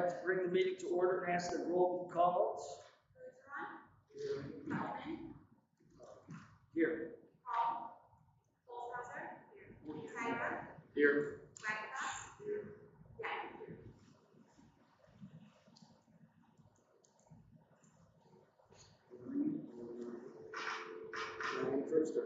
like to bring the meeting to order and ask that roll be called. Here. Paul. Here. Tyler. Here. Here. Yeah. First or no?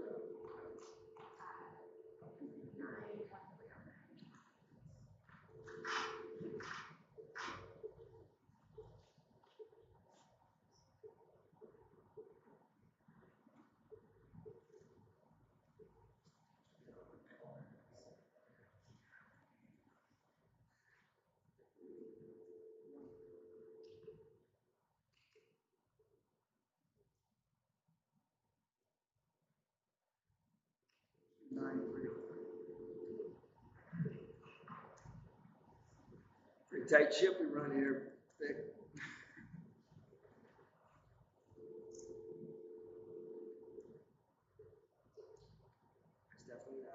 Pretty tight ship we run here, Vic. It's definitely not.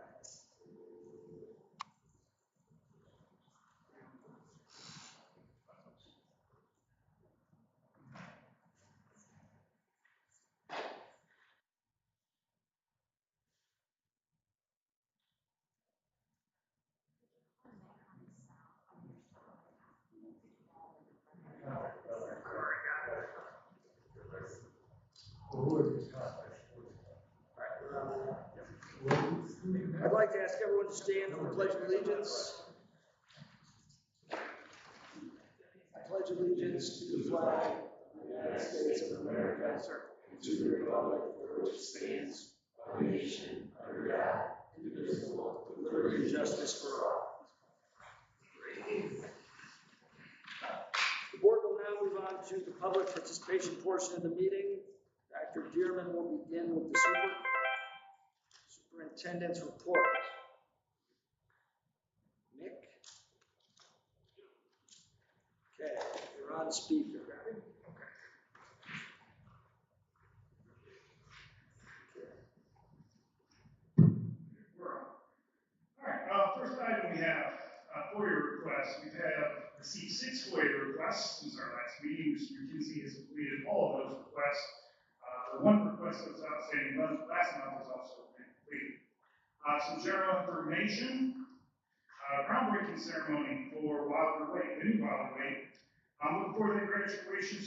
I'd like to ask everyone to stand for the Pledge of Allegiance. I pledge allegiance to the flag of the United States of America, and to the republic for which it stands, one nation, under God, indivisible, with liberty and justice for all. The board will now move on to the public participation portion of the meeting. Dr. Dearman will begin with the superintendent's report. Nick? Okay, you're on speaker. First item we have FOIA requests. We have received 6 FOIA requests since our last meeting. Mr. McKinsey has completed all of those requests. The one request that was outstanding last month is also complete. Some general information. Groundbreaking ceremony for Wilder Wake, the new Wilder Wake. I'm looking forward to the graduation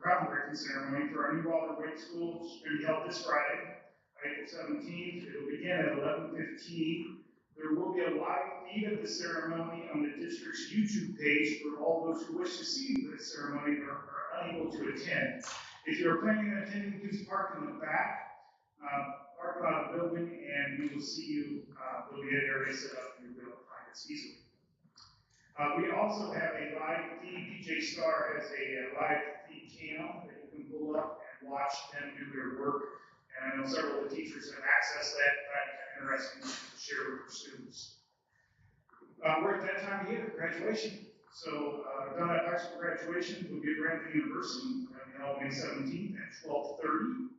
groundbreaking ceremony for our new Wilder Wake School. It's going to be held this Friday, April 17th. It will begin at 11:15. There will be a live feed of the ceremony on the district's YouTube page for all those who wish to see the ceremony or are unable to attend. If you're planning on attending, please park in the back, park out of the building, and we will see you. There'll be an area set up and you'll be able to find us easily. We also have a live feed. DJ Star has a live feed cam that you can pull up and watch them do their work. And I know several of the teachers have accessed that. Interesting to share with our students. We're at that time of year, graduation. So Dunlap High School graduation will be at Branford University. We're going to be held May 17th at 12:30.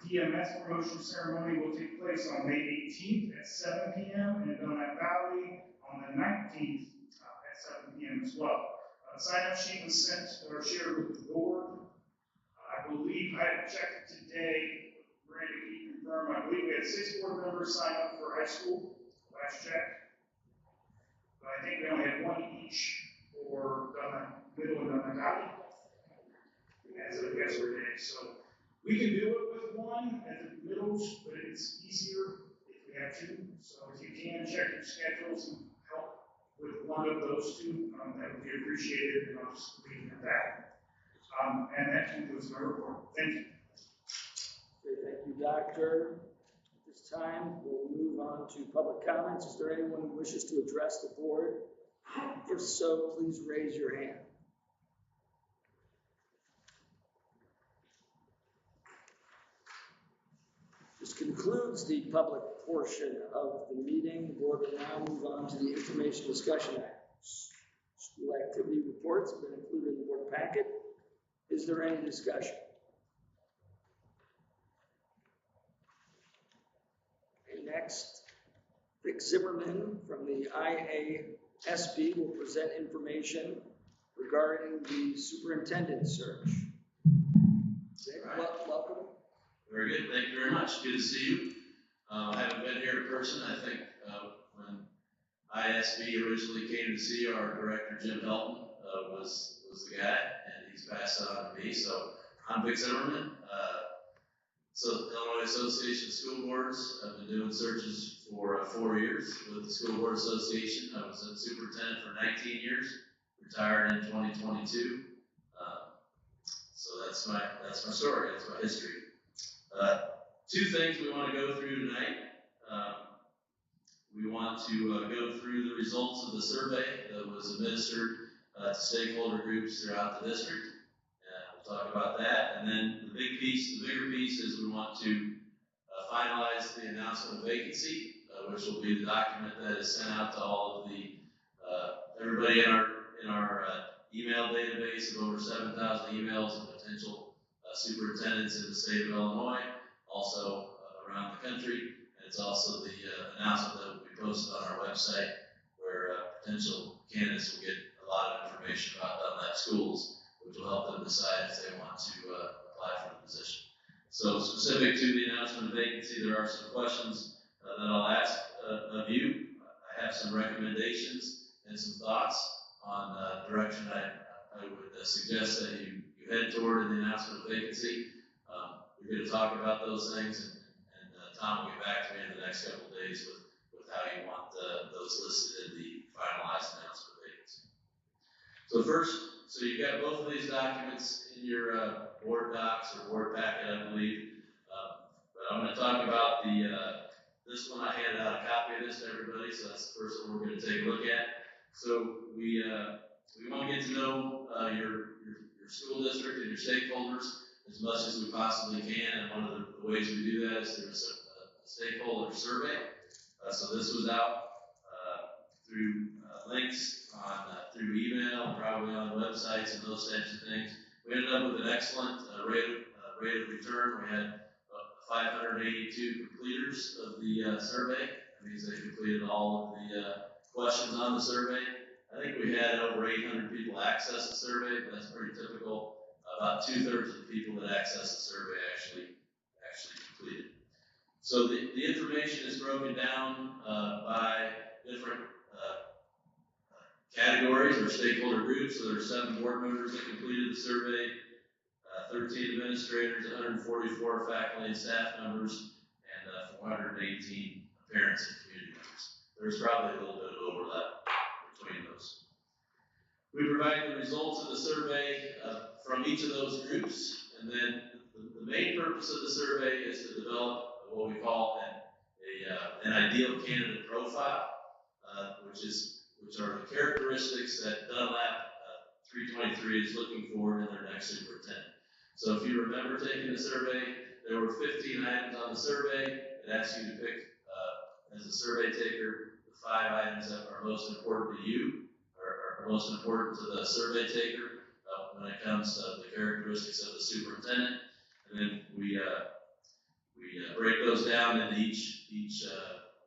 The DMS promotion ceremony will take place on May 18th at 7 p.m. in Dunlap Valley on the 19th at 7 p.m. as well. Sign-up sheet was sent or shared with the board. I believe I checked today. Randy, can you confirm? I believe we had 6 board members sign up for high school last check. But I think we only had 1 each for Dunlap Middle and Dunlap Valley as of yesterday. So we can do it with 1 at the middles, but it's easier if we have 2. So if you can check your schedules and help with 1 of those 2, that would be appreciated, and I'll just leave it at that. And that concludes my report. Thank you. Thank you, Doctor. At this time, we'll move on to public comments. Is there anyone who wishes to address the board? If so, please raise your hand. This concludes the public portion of the meeting. The board will now move on to the information discussion items. School activity reports have been included in the board packet. Is there any discussion? Next, Vic Zimmerman from the IASB will present information regarding the superintendent search. Jake, welcome. Very good, thank you very much. Good to see you. I haven't been here in person. I think when ISB originally came to see you, our director, Jim Helton, was the guy, and he's passed it on to me. So I'm Vic Zimmerman. So Illinois Association of School Boards. I've been doing searches for 4 years with the School Board Association. I was a superintendent for 19 years, retired in 2022. So that's my story, that's my history. Two things we want to go through tonight. We want to go through the results of the survey that was administered to stakeholder groups throughout the district. We'll talk about that. And then the bigger piece is we want to finalize the announcement of vacancy, which will be the document that is sent out to all of the everybody in our email database of over 7,000 emails of potential superintendents in the state of Illinois, also around the country. And it's also the announcement that will be posted on our website where potential candidates will get a lot of information about Dunlap schools, which will help them decide if they want to apply for the position. So specific to the announcement of vacancy, there are some questions that I'll ask of you. I have some recommendations and some thoughts on direction I would suggest that you head toward in the announcement of vacancy. We're going to talk about those things, and Tom will get back to me in the next couple of days with how you want those listed in the finalized announcement of vacancy. So first, so you've got both of these documents in your board docs or board packet, I believe. But I'm going to talk about this one. I handed out a copy of this to everybody, so that's the first one we're going to take a look at. So we want to get to know your school district and your stakeholders as much as we possibly can, and one of the ways we do that is through a stakeholder survey. So this was out through links through email and probably on websites and those types of things. We ended up with an excellent rate of return. We had 582 completers of the survey. That means they completed all of the questions on the survey. I think we had over 800 people access the survey, but that's pretty typical. About 2/3 of the people that access the survey actually completed. So the information is broken down by different categories or stakeholder groups. So there are 7 board members that completed the survey, 13 administrators, 144 faculty and staff members, and 418 parents and community members. There's probably a little bit of overlap between those. We provide the results of the survey from each of those groups, and then the main purpose of the survey is to develop what we call an ideal candidate profile, which are the characteristics that Dunlap 323 is looking for in their next superintendent. So if you remember taking the survey, there were 15 items on the survey. It asks you to pick, as a survey taker, the 5 items that are most important to you, or are most important to the survey taker when it comes to the characteristics of the superintendent. And then we break those down into each of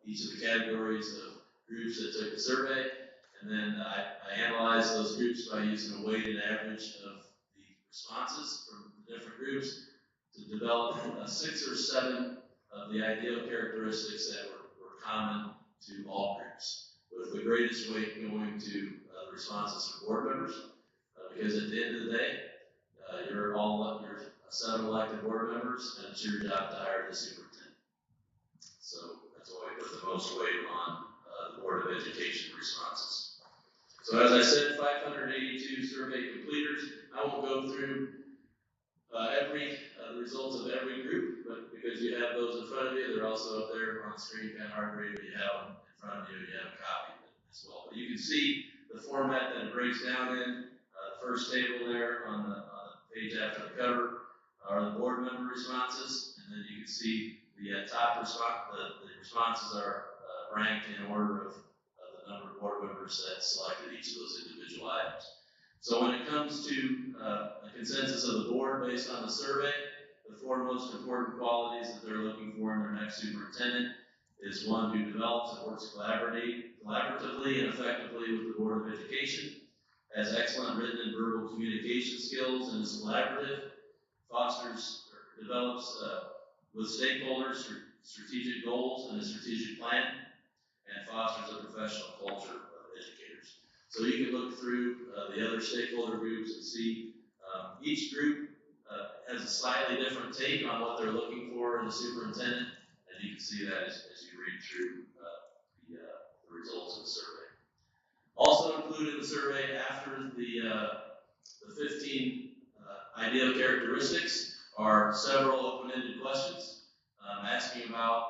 the categories of groups that took the survey. And then I analyze those groups by using a weighted average of the responses from the different groups to develop 6 or 7 of the ideal characteristics that were common to all groups, with the greatest weight going to the responses from board members, because at the end of the day, you're 7 elected board members, and it's your job to hire the superintendent. So that's why we put the most weight on the Board of Education responses. So as I said, 582 survey completers. I won't go through the results of every group, but because you have those in front of you, they're also up there on the screen, kind of hard to read, but you have them in front of you, and you have a copy of it as well. But you can see the format that it breaks down in. The first table there on the page after the cover are the board member responses, and then you can see the top response. The responses are ranked in order of the number of board members that selected each of those individual items. So when it comes to a consensus of the board based on the survey, the 4 most important qualities that they're looking for in their next superintendent is one who develops and works collaboratively and effectively with the Board of Education, has excellent written and verbal communication skills and is collaborative, fosters or develops with stakeholders strategic goals and a strategic plan, and fosters a professional culture of educators. So you can look through the other stakeholder groups and see each group has a slightly different take on what they're looking for in the superintendent, and you can see that as you read through the results of the survey. Also included in the survey after the 15 ideal characteristics are several open-ended questions asking about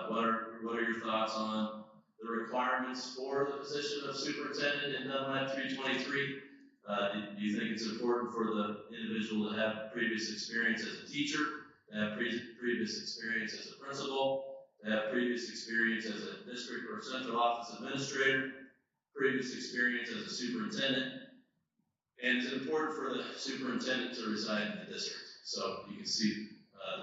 what are your thoughts on the requirements for the position of superintendent in Dunlap 323. Do you think it's important for the individual to have previous experience as a teacher, to have previous experience as a principal, to have previous experience as a district or central office administrator, previous experience as a superintendent, and it's important for the superintendent to reside in the district. So you can see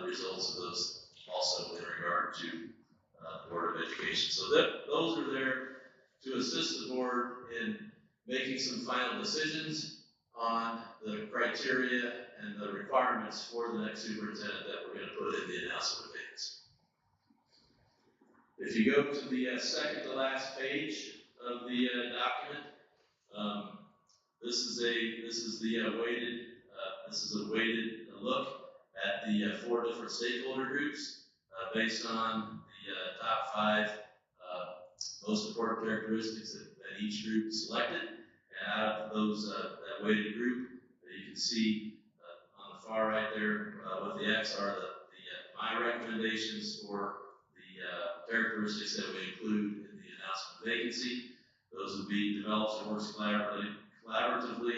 the results of those also in regard to the Board of Education. So those are there to assist the board in making some final decisions on the criteria and the requirements for the next superintendent that we're going to put in the announcement of vacancy. If you go to the second to last page of the document, this is a weighted look at the 4 different stakeholder groups based on the top 5 most important characteristics that each group selected. And out of those that weighted group, you can see on the far right there with the X are my recommendations for the characteristics that we include in the announcement of vacancy. Those would be develops and works collaboratively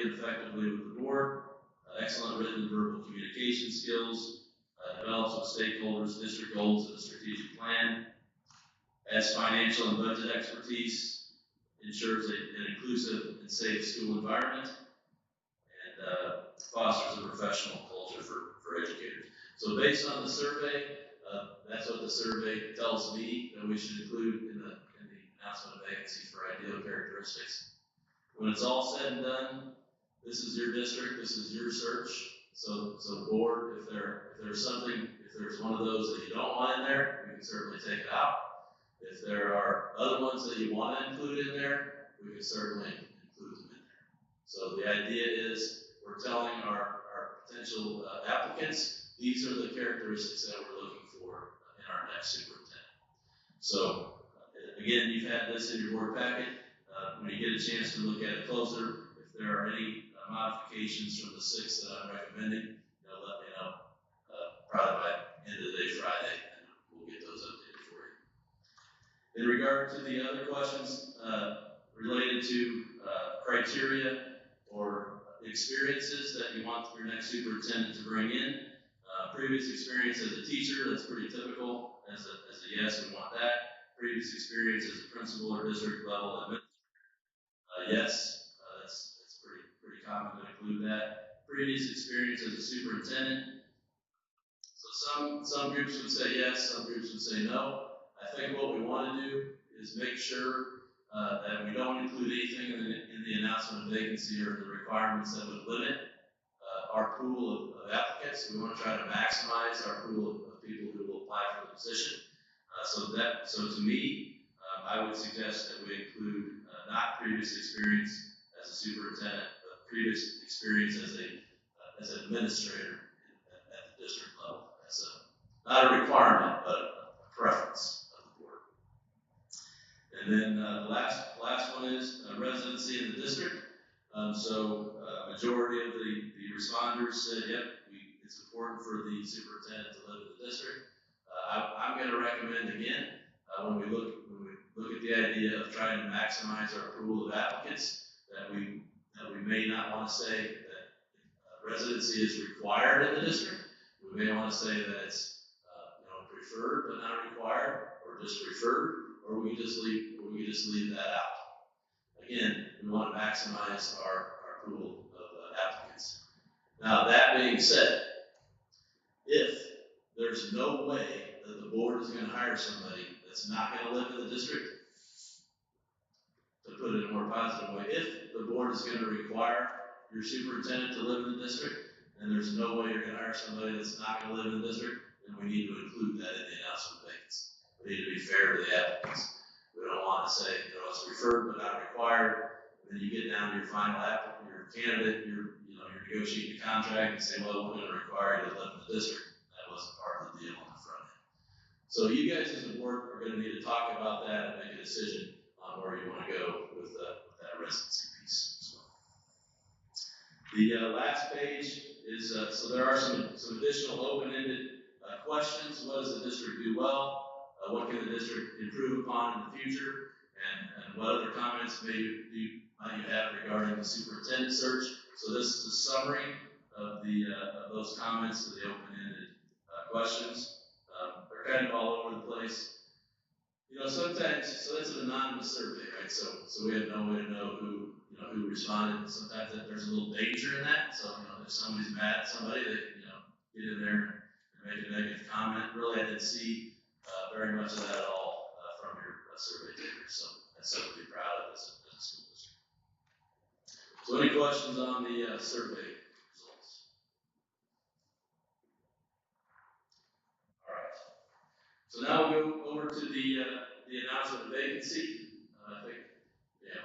and effectively with the board, excellent written and verbal communication skills, develops with stakeholders, district goals, and a strategic plan, has financial and budget expertise, ensures an inclusive and safe school environment, and fosters a professional culture for educators. So based on the survey, that's what the survey tells me that we should include in the announcement of vacancy for ideal characteristics. When it's all said and done, this is your district, this is your search. So board, if there's one of those that you don't want in there, we can certainly take it out. If there are other ones that you want to include in there, we can certainly include them in there. So the idea is we're telling our potential applicants, these are the characteristics that we're looking for in our next superintendent. So again, you've had this in your board packet. When you get a chance to look at it closer, if there are any modifications from the 6 that I'm recommending, let me know probably by end of the day Friday, and we'll get those updated for you. In regard to the other questions related to criteria or experiences that you want your next superintendent to bring in, previous experience as a teacher, that's pretty typical. As a yes, we want that. Previous experience as a principal or district level administrator, yes, that's pretty common to include that. Previous experience as a superintendent. So some groups would say yes, some groups would say no. I think what we want to do is make sure that we don't include anything in the announcement of vacancy or the requirements that would limit our pool of applicants. We want to try to maximize our pool of people who will apply for the position. So to me, I would suggest that we include not previous experience as a superintendent, but previous experience as an administrator at the district level. That's not a requirement, but a preference of the board. And then the last one is residency in the district. So majority of the responders said, yep, it's important for the superintendent to live in the district. I'm going to recommend again, when we look at the idea of trying to maximize our pool of applicants, that we may not want to say that residency is required in the district. We may want to say that it's preferred but not required, or just preferred, or we can just leave that out. Again, we want to maximize our pool of applicants. Now, that being said, if there's no way that the board is going to hire somebody that's not going to live in the district, to put put it in a more positive way, if the board is gonna require your superintendent to live in the district, and there's no way you're gonna hire somebody that's not gonna live in the district, then we need to include that in the announcement of vacancy. We need to be fair to the applicants. We don't wanna say, it's referred but not required, and then you get down to your final applicant, your candidate, you're negotiating the contract and say, well, we're gonna require you to live in the district. That wasn't part of the deal on the front end. So you guys as a board are gonna need to talk about that and make a decision on where you wanna go with that residency piece as well. The last page is, so there are some additional open-ended questions. What does the district do well? What can the district improve upon in the future? And what other comments might you have regarding the superintendent search? So this is a summary of of those comments to the open-ended questions. They're kind of all over the place. Sometimes, so that's an anonymous survey, right? So we have no way to know who responded. Sometimes there's a little danger in that. So, if somebody's mad at somebody, they can, get in there and make a negative comment. Really, I didn't see very much of that at all from your survey takers. So that's something to be proud of as a school district. So any questions on the survey results? All right. So now we'll go over to the announcement of vacancy. I think,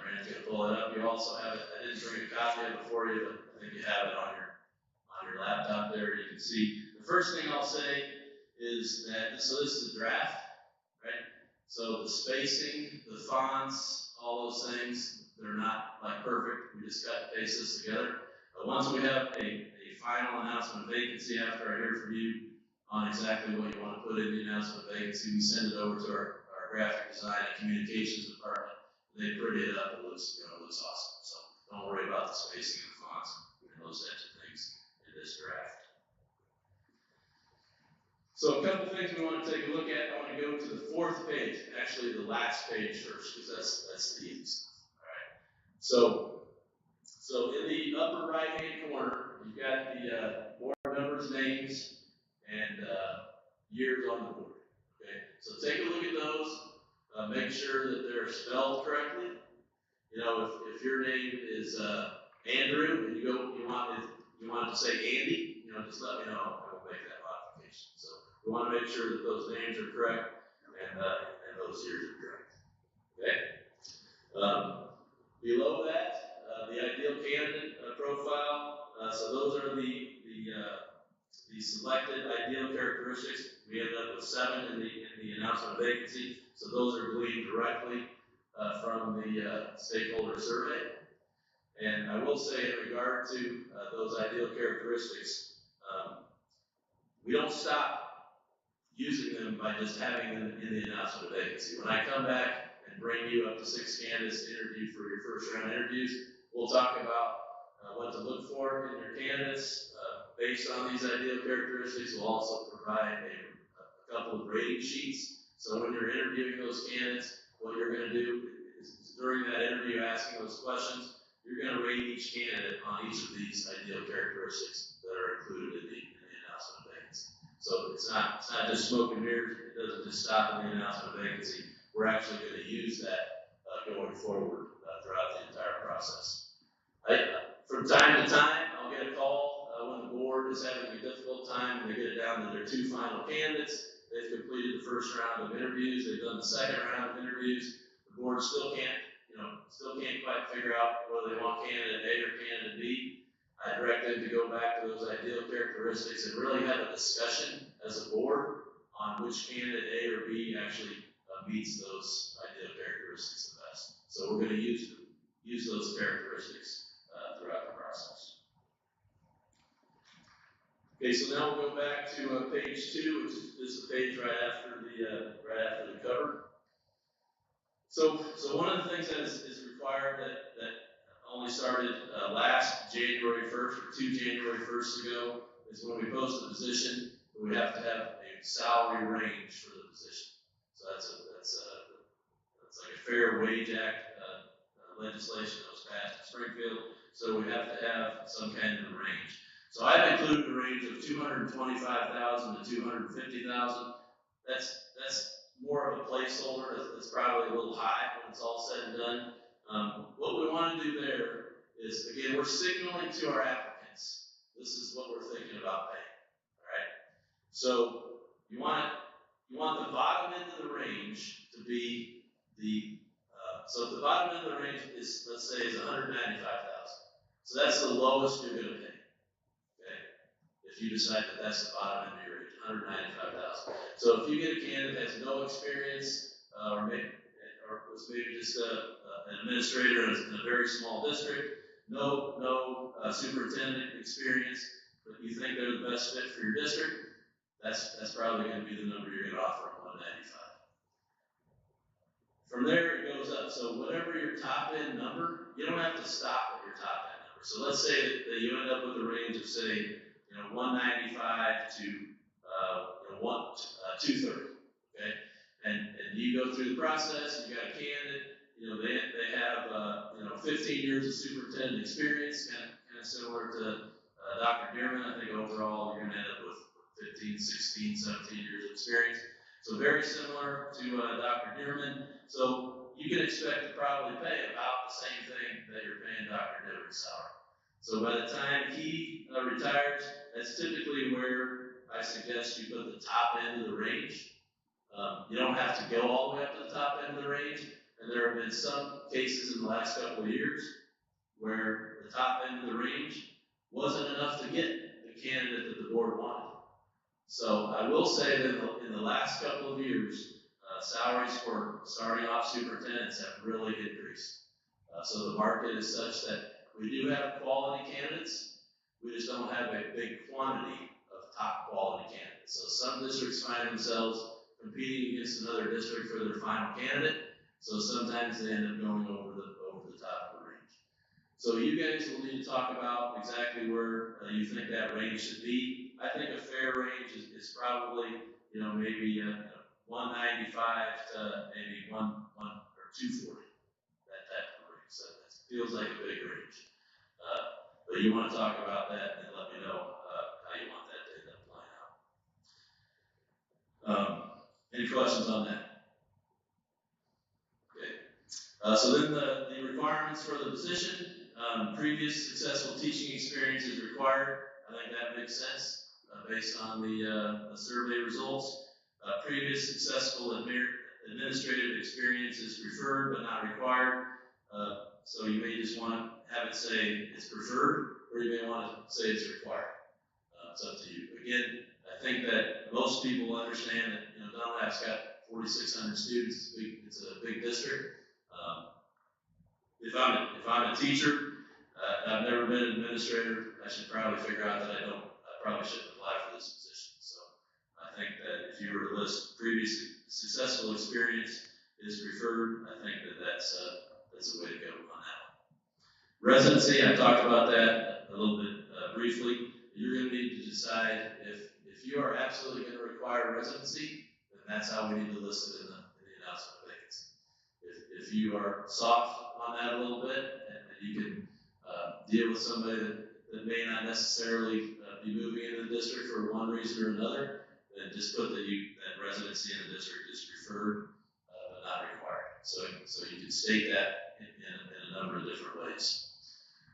Brandon's gonna pull it up. You also have it. I didn't bring a copy of it for you, but I think you have it on your laptop there. You can see. The first thing I'll say is that, so this is a draft, right? So the spacing, the fonts, all those things, they're not like perfect. We just got to paste this together. But once we have a final announcement of vacancy, after I hear from you on exactly what you want to put in the announcement of vacancy, we send it over to our graphic design and communications department. They print it up. It looks awesome. So don't worry about the spacing and the fonts and those types of things in this draft. So a couple things we want to take a look at. I want to go to the fourth page, actually the last page first, because that's the easy stuff. All right. So in the upper right-hand corner, you've got the board members' names and years on the board. Okay. So take a look at those. Make sure that they're spelled correctly. If your name is Andrew and you want to say Andy, just let me know. I will make that modification. So we want to make sure that those names are correct and those years are correct. Okay. Below that, the ideal candidate profile. So those are the selected ideal characteristics. We ended up with 7 in the announcement of vacancy. So those are gleaned directly from the stakeholder survey. And I will say in regard to those ideal characteristics, we don't stop using them by just having them in the announcement of vacancy. When I come back and bring you up to 6 candidates to interview for your first round interviews, we'll talk about what to look for in your candidates based on these ideal characteristics. We'll also provide a couple of rating sheets. So when you're interviewing those candidates, what you're going to do is during that interview asking those questions, you're going to rate each candidate on each of these ideal characteristics that are included in the announcement of vacancy. So it's not just smoke and mirrors. It doesn't just stop in the announcement of vacancy. We're actually going to use that going forward throughout the entire process. From time to time, I'll get a call when the board is having a difficult time and they get it down to their 2 final candidates. They've completed the first round of interviews. They've done the second round of interviews. The board still can't quite figure out whether they want candidate A or candidate B. I direct them to go back to those ideal characteristics and really have a discussion as a board on which candidate A or B actually meets those ideal characteristics the best. So we're going to use those characteristics throughout the process. Okay, so now we'll go back to page 2, which is the page right after the cover. So one of the things that is required that only started last January 1st or 2 January 1st ago is when we post the position, we have to have a salary range for the position. So that's like a Fair Wage Act legislation that was passed in Springfield. So we have to have some kind of a range. So I've included a range of $225,000 to $250,000. That's more of a placeholder. That's probably a little high when it's all said and done. What we want to do there is, again, we're signaling to our applicants, this is what we're thinking about paying, all right? So you want the bottom end of the range to be so if the bottom end of the range is, let's say, is $195,000. So that's the lowest you're going to pay, okay? If you decide that that's the bottom end of your range, $195,000. So if you get a candidate that has no experience, or was maybe just an administrator in a very small district, no superintendent experience, but you think they're the best fit for your district, that's probably going to be the number you're going to offer them, 195. From there, it goes up. So whatever your top end number, you don't have to stop at your top end number. So let's say that you end up with a range of, say, 195 to 230. Okay, and you go through the process. You got a candidate. They have 15 years of superintendent experience, kind of similar to Dr. Dearman. I think overall you're going to end up with 15, 16, 17 years of experience. So very similar to Dr. Dearman. So you can expect to probably pay about the same thing that you're paying Dr. Dearman's salary. So by the time he retires, that's typically where I suggest you put the top end of the range. You don't have to go all the way up to the top end of the range. And there have been some cases in the last couple of years where the top end of the range wasn't enough to get the candidate that the board wanted. So I will say that in the last couple of years, salaries for starting off superintendents have really increased. So the market is such that we do have quality candidates. We just don't have a big quantity of top quality candidates. So some districts find themselves competing against another district for their final candidate. So sometimes they end up going over the top of the range. So you guys will need to talk about exactly where you think that range should be. I think a fair range is probably, maybe 195 to maybe 1 or 240, that type of range. So it feels like a big range. But you want to talk about that and let me know how you want that to end up playing out. Any questions on that? Okay. So then the requirements for the position, previous successful teaching experience is required. I think that makes sense based on the survey results. Previous successful administrative experience is preferred but not required. So you may just want to have it say it's preferred, or you may want to say it's required. It's up to you. Again, I think that most people understand that Dunlap's got 4,600 students. It's a big district. If I'm a teacher and I've never been an administrator, I should probably figure out that I probably shouldn't apply for this position. So I think that if you were to list previous successful experience is preferred, I think that that's the way to go on that one. Residency, I talked about that a little bit briefly. You're going to need to decide if you are absolutely going to require residency, then that's how we need to list it in the announcement of vacancy. If you are soft on that a little bit, and you can deal with somebody that may not necessarily be moving into the district for one reason or another, then just put that residency in the district is preferred, but not required. So you can state that in a number of different ways.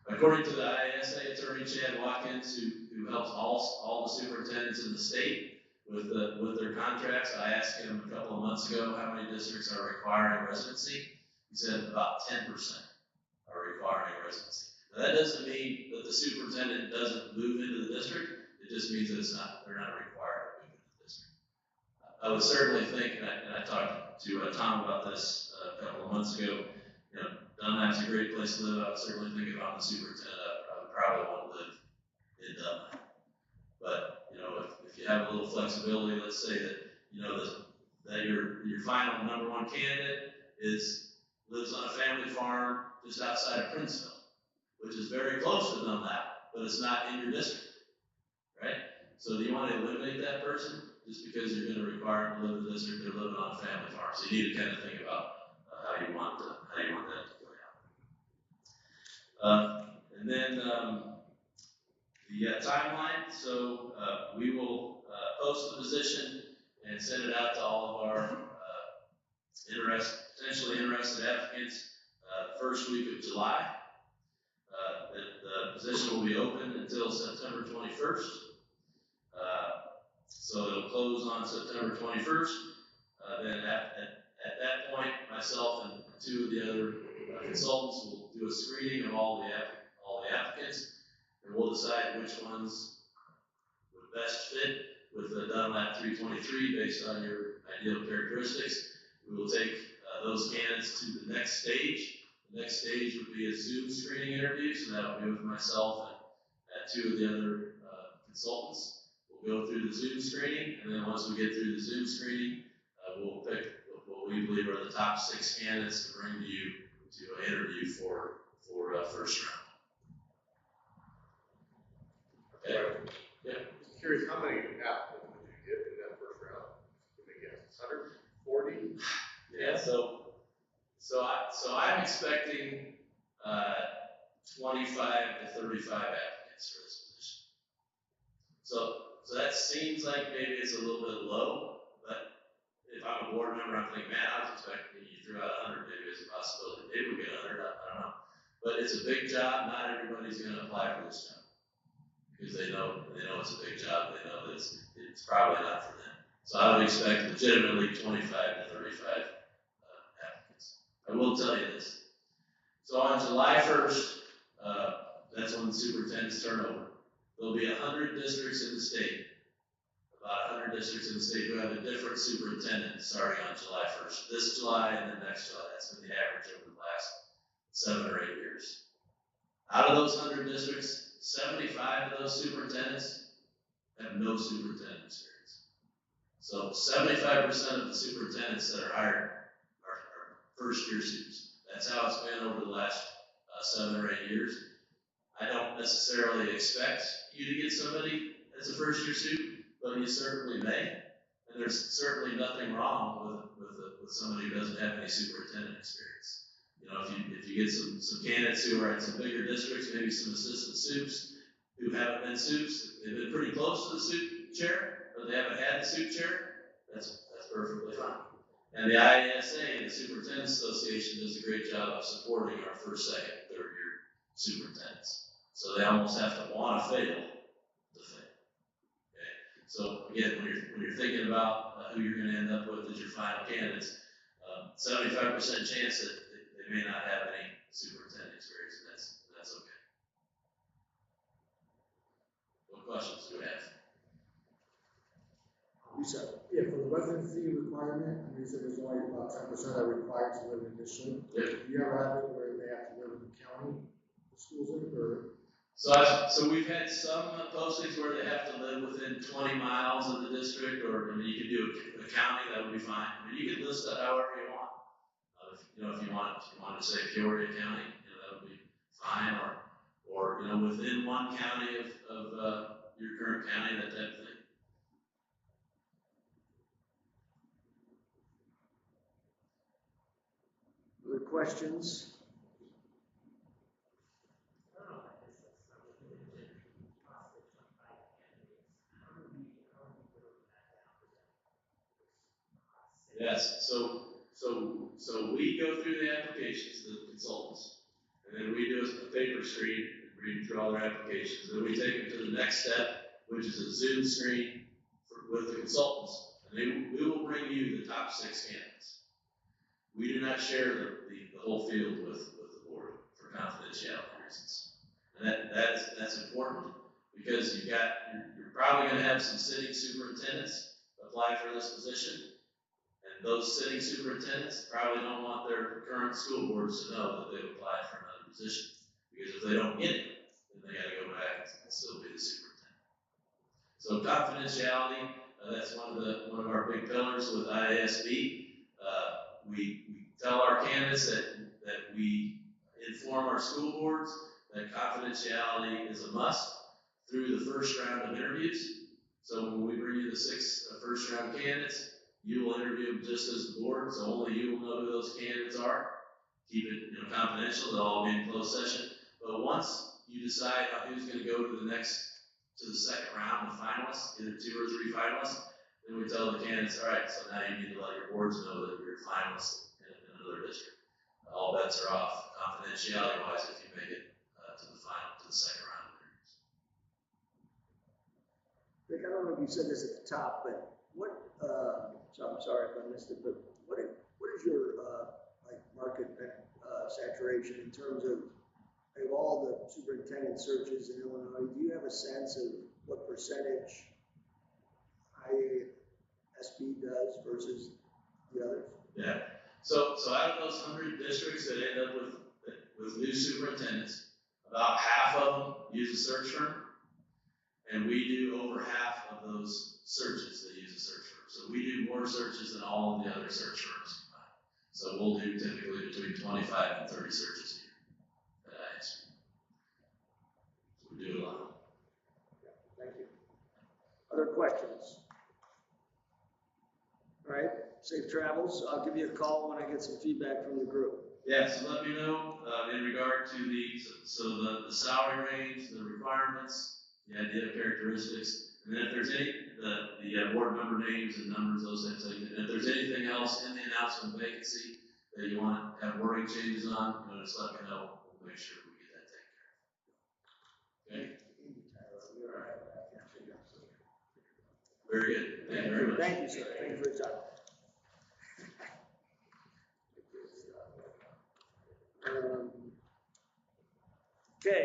According to the IASA attorney Chad Watkins, who helps all the superintendents in the state with their contracts, I asked him a couple of months ago how many districts are requiring residency. He said about 10% are requiring residency. Now, that doesn't mean that the superintendent doesn't move into the district. It just means that they're not required to move into the district. I would certainly think, and I talked to Tom about this a couple of months ago, Dunlap's a great place to live. I would certainly think if I'm the superintendent, I would probably want to live in Dunlap. But, if you have a little flexibility, let's say that, that your final number one candidate lives on a family farm just outside of Princeville, which is very close to Dunlap, but it's not in your district, right? So do you want to eliminate that person just because you're going to require them to live in the district? They're living on a family farm, so you need to kind of think about how you want that to play out. And then the timeline. So we will post the position and send it out to all of our potentially interested applicants first week of July. The position will be open until September 21st. So it'll close on September 21st. Then at that point, myself and two of the other consultants will do a screening of all the applicants, and we'll decide which ones would best fit with the Dunlap 323 based on your ideal characteristics. We will take those candidates to the next stage. The next stage would be a Zoom screening interview, so that would be with myself and two of the other consultants. We'll go through the Zoom screening, and then once we get through the Zoom screening, we'll pick what we believe are the top 6 candidates to bring to you to interview for first round. Okay. Yeah. Just curious, how many applicants would you get in that first round? Let me guess, 140? Yeah. So I'm expecting 25 to 35 applicants for this position. So that seems like maybe it's a little bit low, but if I'm a board member, I'm thinking, man, I was expecting you threw out 100, maybe it's a possibility. Maybe we get 100, I don't know. But it's a big job. Not everybody's going to apply for this job because they know it's a big job. They know that it's probably not for them. So I would expect legitimately 25 to 35 applicants. I will tell you this. So on July 1st, that's when the superintendents turn over. There'll be 100 districts in the state, about 100 districts in the state who have a different superintendent starting on July 1st. This July and then next July. That's been the average over the last 7 or 8 years. Out of those 100 districts, 75 of those superintendents have no superintendent experience. So 75% of the superintendents that are hired are first-year students. That's how it's been over the last 7 or 8 years. I don't necessarily expect you to get somebody as a first-year student, but you certainly may. And there's certainly nothing wrong with somebody who doesn't have any superintendent experience. You know, if you get some candidates who are in some bigger districts, maybe some assistant soups who haven't been soups, they've been pretty close to the soup chair, but they haven't had the soup chair, that's perfectly fine. And the IASA, the Superintendents Association, does a great job of supporting our first, second, third-year superintendents. So they almost have to want to fail to fail. Okay. So again, when you're thinking about who you're going to end up with as your final candidates, 75% chance that they may not have any superintendent experience, and that's okay. What questions do we have? You said, yeah, for the residency requirement, you said there's only about 10% that are required to live in the district. Yep. Do you ever have it where they have to live in the county, the schools in, or? So we've had some postings where they have to live within 20 miles of the district, or I mean, you could do a county, that would be fine. I mean, you could list it however you want. If you wanted to say Peoria County, that would be fine, or within one county of your current county, that type of thing. Other questions? Yes, so we go through the applications, the consultants, and then we do a paper screen, read through all their applications, and then we take them to the next step, which is a Zoom screen with the consultants, and we will bring you the top 6 candidates. We do not share the whole field with the board for confidentiality reasons, and that's important because you're probably going to have some sitting superintendents apply for this position. And those sitting superintendents probably don't want their current school boards to know that they've applied for another position. Because if they don't get it, then they got to go back and still be the superintendent. So confidentiality, that's one of our big pillars with IASB. We tell our candidates that we inform our school boards that confidentiality is a must through the first round of interviews. So when we bring you the 6 first round candidates, you will interview them just as the board, so only you will know who those candidates are. Keep it confidential, they'll all be in closed session. But once you decide on who's going to go to the second round of finalists, either 2 or 3 finalists, then we tell the candidates, all right, so now you need to let your boards know that you're a finalist in another district. all bets are off confidentiality wise if you make it to the second round of interviews. Rick, I don't know if you said this at the top, but what, so I'm sorry if I missed it, but what is your, like market, saturation in terms of all the superintendent searches in Illinois? Do you have a sense of what percentage IASB does versus the others? Yeah. So out of those 100 districts that end up with new superintendents, about half of them use a search firm, and we do over half of those searches that use a search firm. So we do more searches than all of the other search firms combined. So we'll do typically between 25 and 30 searches a year at ISB. So we do a lot. Thank you. Other questions? All right, safe travels. I'll give you a call when I get some feedback from the group. Yeah, so let me know in regard to the salary range, the requirements, the idea characteristics, and then if there's any, the board member names and numbers, those types of things. And if there's anything else in the announcement vacancy that you want to have wording changes on, just let me know. We'll make sure we get that taken care of. Okay? Very good. Thank you very much. Thank you, sir. Thank you for your time. Okay,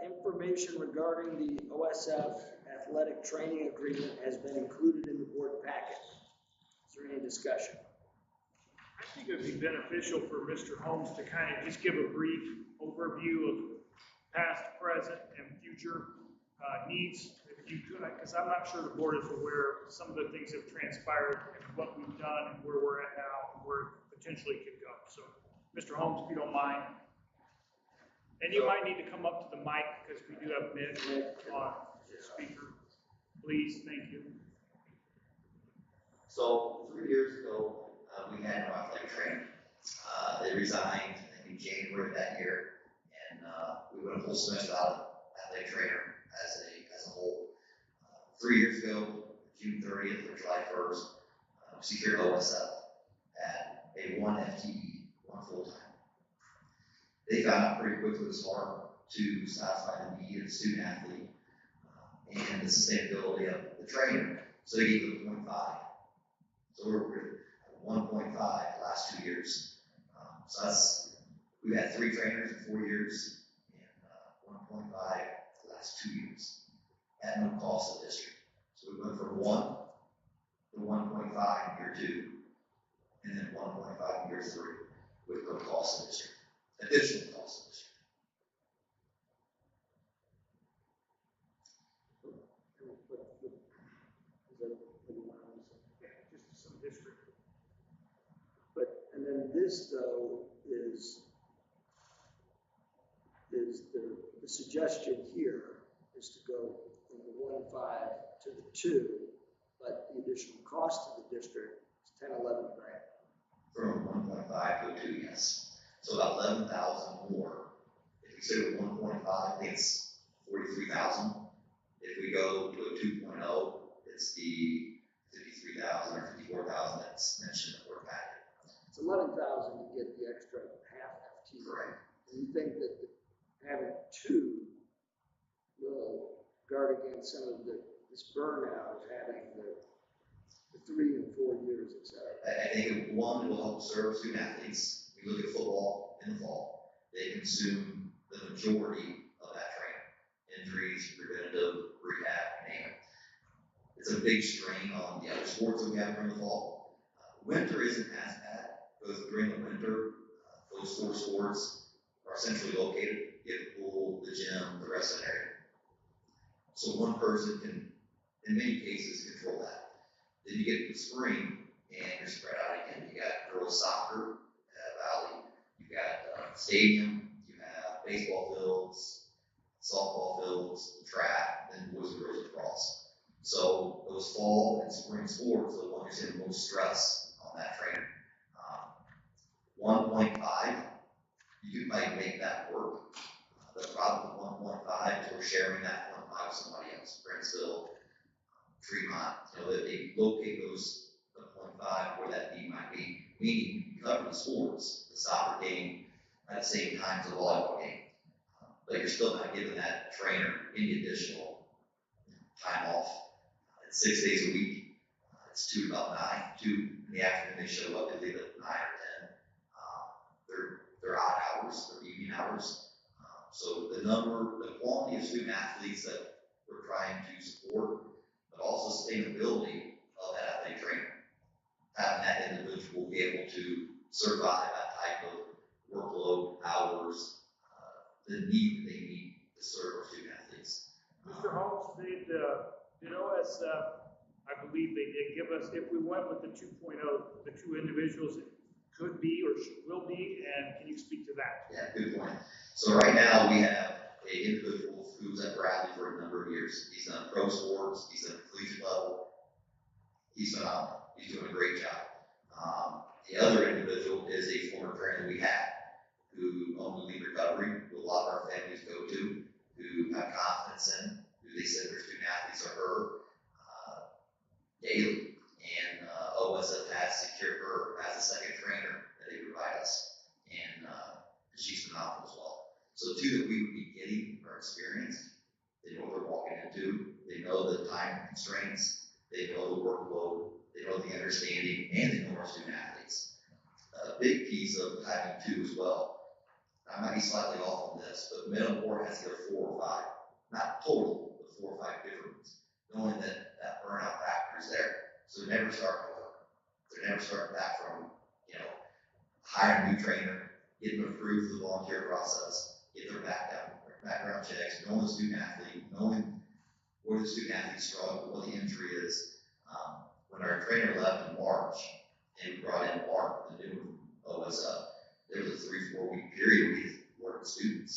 information regarding the OSF athletic training agreement has been included in the board packet. Is there any discussion? I think it would be beneficial for Mr. Holmes to kind of just give a brief overview of past, present, and future needs, if you could, because I'm not sure the board is aware of some of the things that have transpired and what we've done and where we're at now and where it potentially could go. So, Mr. Holmes, if you don't mind. And you might need to come up to the mic because we do have Nick on the speaker. Please, thank you. So 3 years ago, we had no athletic trainer. They resigned in January of that year, and we went a full semester out of athletic trainer as a whole. 3 years ago, June 30th or July 1st, we secured OSF at a 1 FTE, 1 full-time. They found out pretty quickly it was hard to satisfy the need of the student athlete and the sustainability of the trainer, so they gave it a 0.5. So we're at 1.5 the last 2 years. We've had 3 trainers in 4 years and 1.5 the last 2 years at no cost to the district. So we went from 1 to 1.5 in year 2, and then 1.5 in year 3 with no cost to the district. Additional cost to the district. Just some district. But, and then this though is the suggestion here is to go from the 1.5 to the 2, but the additional cost to the district is 10, 11 grand. From 1.5 to 2, yes. So about 11,000 more. If we say with 1.5, I think it's 43,000. If we go to a 2.0, it's the 53,000 or 54,000 that's mentioned in the board packet. It's 11,000 to get the extra half FT. Correct. And you think that having 2 will guard against some of this burnout of having the 3 and 4 years, et cetera? I think one will help serve student athletes. We look at football in the fall. They consume the majority of that training. Injuries, preventative, rehab, name it. It's a big strain on the other sports that we have during the fall. Winter isn't as bad because during the winter, those 4 sports are centrally located. You have the pool, the gym, the wrestling area. So one person can, in many cases, control that. Then you get to the spring and you're spread out again. You got girls soccer at Valley. You got stadium. You have baseball fields, softball fields, track, then boys and girls lacrosse. So those fall and spring sports are the ones that have most stress on that trainer. 1.5, you might make that work. The problem with 1.5 is we're sharing that 1.5 with somebody else. Brentsville, Fremont, they locate those 0.5 where that need might be. meaning you cover the sports, the soccer game at the same time as the volleyball game. But you're still not giving that trainer any additional time off. It's 6 days a week. It's 2 to about 9. 2 in the afternoon they show up, they leave at 9 or 10. They're odd hours, they're evening hours. So the quality of student athletes that we're trying to support, but also sustainability of that athletic trainer. Having that individual be able to survive that type of workload, hours, the need that they need to serve our student athletes. Mr. Holmes, did OSF, I believe they did give us, if we went with the 2.0, the 2 individuals it could be or will be, and can you speak to that? Yeah, good point. So right now we have an individual who's at Bradley for a number of years. He's done pro sports, he's done collegiate level. He's phenomenal. He's doing a great job. The other individual is a former trainer we had who owned Elite Recovery, who a lot of our families go to, who have confidence in, who they said their student athletes are her daily. And OSF has secured her as a second trainer that they provide us. And she's phenomenal as well. So 2 that we would be getting are experienced. They know what they're walking into. They know the time constraints. They know the workload. They know the understanding, and they know our student athletes. A big piece of having 2 as well. I might be slightly off on this, but minimum board has to go 4 or 5. Not total, but 4 or 5 different ones. Knowing that that burnout factor is there. So they're never starting over. They're never starting back from, hiring a new trainer, getting them approved through the volunteer process, get their background checks, knowing the student athlete, knowing where the student athlete struggled, what the injury is. When our trainer left in March, and we brought in Mark, the new OSF, there was a 3-4 week period we worked with students,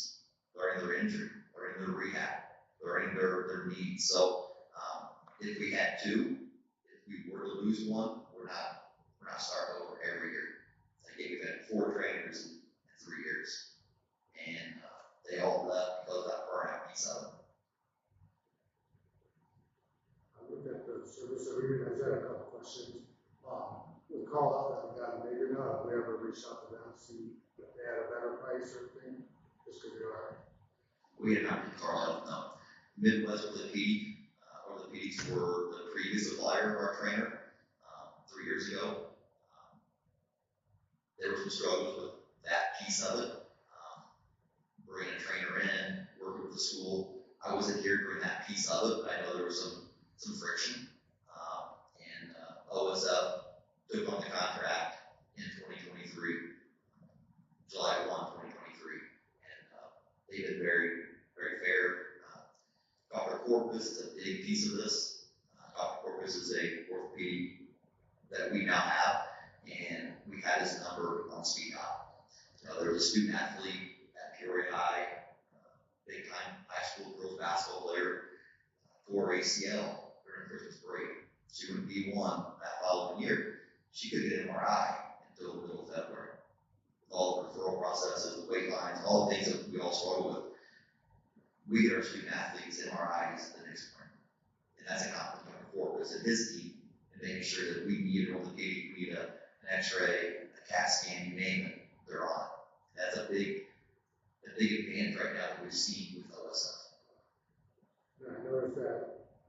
learning their injury, learning their rehab, learning their needs. So if we had 2, if we were to lose one, we're not starting over every year. Again, we've had 4 trainers in 3 years, and they all left because of that burnout piece of it. I looked at the service agreement, I just had a couple questions. With call out that we got, maybe not, have we ever reached out to them to see if they had a better price or anything? Just because they are. We had not been Carlisle, no. Midwest Orthopedics were the previous supplier of our trainer 3 years ago. There were some struggles with that piece of it. Bringing a trainer in, working with the school. I wasn't here during that piece of it, but I know there was some friction. And OSF took on the contract in 2023, July 1, 2023. And they've been very, very fair. Dr. Corpus is a big piece of this. Dr. Corpus is a orthopedic that we now have, and we had his number on speed dial. There was a student athlete at Peoria High, big time high school girls basketball player, tore ACL during Christmas break. She went B1 that following year. She couldn't get an MRI until the middle of February. All the referral processes, the wait lines, all the things that we all struggle with. We get our student athletes MRIs the next spring. And that's a compliment to Corpus and his team in making sure that we need an orthopedic, we need an x-ray, a CAT scan, you name it, they're on it. That's a big advantage right now that we've seen with OSF. Yeah, I noticed that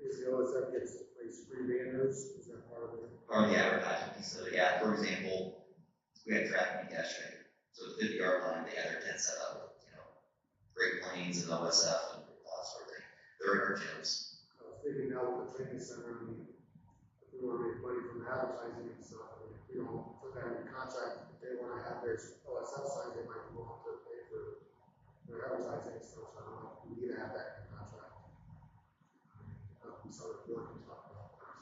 is the OSF gets like free banners. Is that part of it? Part of the advertising piece of it, yeah. For example, we had track meet yesterday. So the 50-yard line, they had their tent set up with, Great Plains and OSF and all that sort of thing. They're in our gyms. I was thinking now with the training center, if we want to make money from advertising and stuff, if we don't put that in the contract, if they want to have their OSF side, they might be willing to pay for their advertising and stuff. So I don't know if we need to have that in the contract. So if you want to talk about that.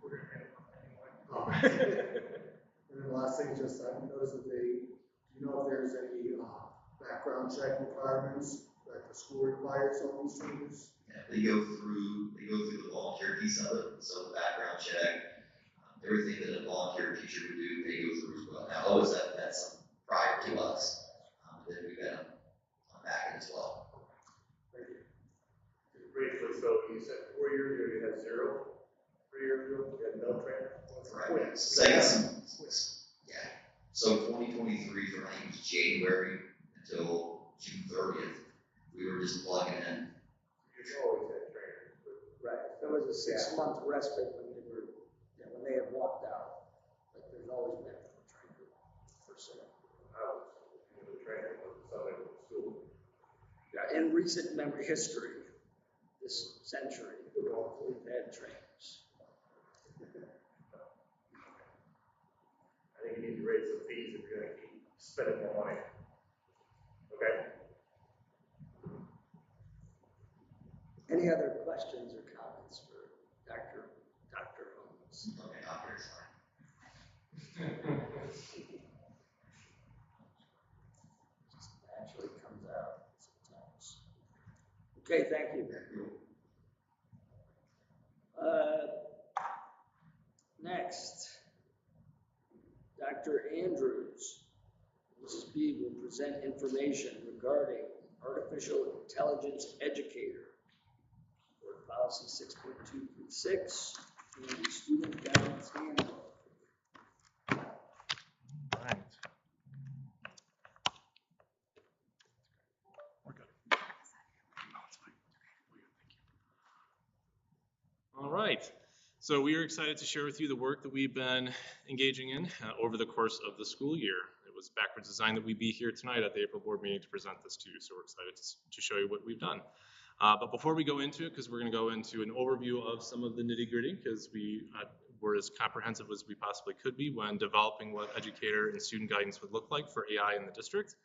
We're going to have it anyway. And then the last thing, just I noticed that do you know if there's any background check requirements that the school requires on these trainers? Yeah, they go through the volunteer piece of it. So the background check, everything that a volunteer teacher would do, they go through as well. Now OSF had some prior to us, then we got them on back end as well. Thank you. Just briefly, so you said 4 years ago you had 0. 3 years ago you had no trainer. Right. So I got some So 2023 from I think it was January until June 30th, we were just plugging in. You've always had trainers, but Right, there was a 6-month respite when they were, when they had walked out, but there's always been a trainer per se. I was, the trainer was something with the school. Yeah, in recent memory history, this century, we've had trainers. I think you need to raise some fees if you're gonna keep spending more money. Okay? Any other questions or comments for Dr. Holmes? Okay, not very sorry. Just naturally comes out sometimes. Okay, thank you. Next, Dr. Andrews, Mrs. B, will present information regarding artificial intelligence educator for policy 6.236 and student guidance handbook. Right. We're good. No, it's fine. We're good, thank you. All right. So we are excited to share with you the work that we've been engaging in over the course of the school year. It was backwards design that we be here tonight at the April board meeting to present this to you. So we're excited to show you what we've done. But before we go into it, because we're going to go into an overview of some of the nitty gritty, because we were as comprehensive as we possibly could be when developing what educator and student guidance would look like for AI in the district.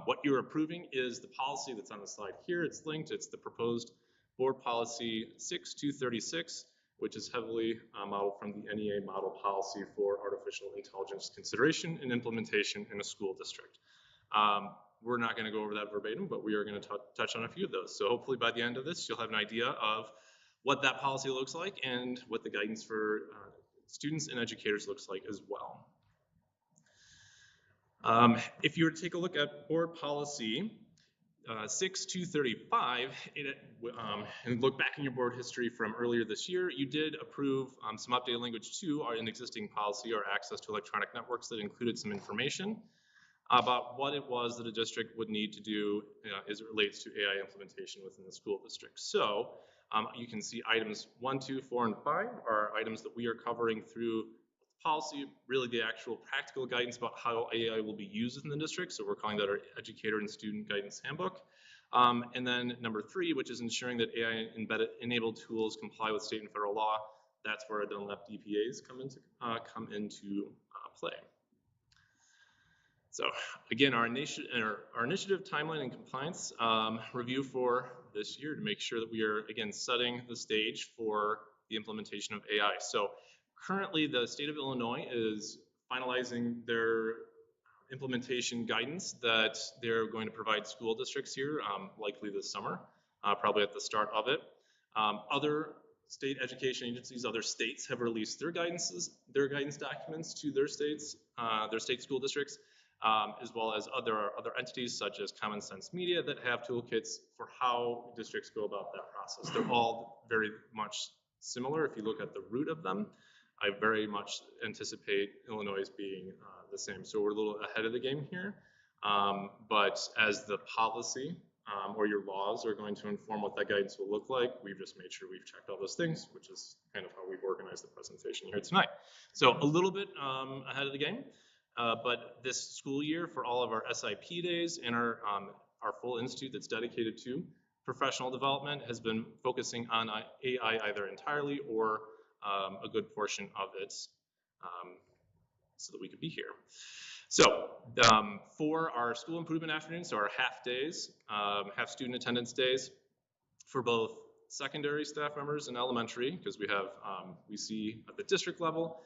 What you're approving is the policy that's on the slide here. It's linked. It's the proposed board policy 6236, which is heavily modeled from the NEA model policy for artificial intelligence consideration and implementation in a school district. We're not going to go over that verbatim, but we are going to touch on a few of those. So hopefully by the end of this, you'll have an idea of what that policy looks like and what the guidance for students and educators looks like as well. If you were to take a look at board policy 6235, and look back in your board history from earlier this year, you did approve some updated language to an existing policy or access to electronic networks that included some information about what it was that a district would need to do as it relates to AI implementation within the school district. So you can see items 1, 2, 4, and 5 are items that we are covering through policy, really the actual practical guidance about how AI will be used within the district. So we're calling that our educator and student guidance handbook. And then number 3, which is ensuring that AI enabled tools comply with state and federal law. That's where our Dunlap DPAs come into play. So again, our initiative timeline and compliance review for this year to make sure that we are, again, setting the stage for the implementation of AI. So currently, the state of Illinois is finalizing their implementation guidance that they're going to provide school districts here, likely this summer, probably at the start of it. Other state education agencies, other states have released their guidance documents to their states, their state school districts, as well as other entities such as Common Sense Media that have toolkits for how districts go about that process. They're all very much similar if you look at the root of them. I very much anticipate Illinois as being the same. So we're a little ahead of the game here. But as the policy or your laws are going to inform what that guidance will look like, we've just made sure we've checked all those things, which is kind of how we've organized the presentation here tonight. So a little bit ahead of the game. But this school year, for all of our SIP days and our full institute that's dedicated to professional development, has been focusing on AI either entirely or a good portion of it so that we could be here. So for our school improvement afternoons, so our half days, half student attendance days, for both secondary staff members and elementary, because we see at the district level,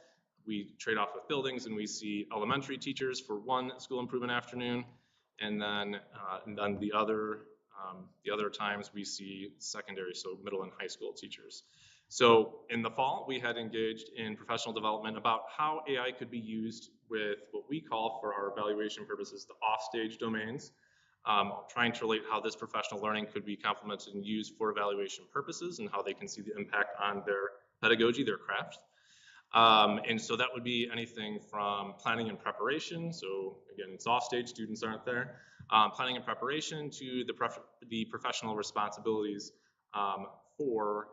we trade off with buildings, and we see elementary teachers for one school improvement afternoon, and then the other times we see secondary, so middle and high school teachers. So in the fall, we had engaged in professional development about how AI could be used with what we call, for our evaluation purposes, the offstage domains, trying to relate how this professional learning could be complemented and used for evaluation purposes and how they can see the impact on their pedagogy, their craft. And so that would be anything from planning and preparation. So again, it's off stage, students aren't there. Planning and preparation to the professional responsibilities for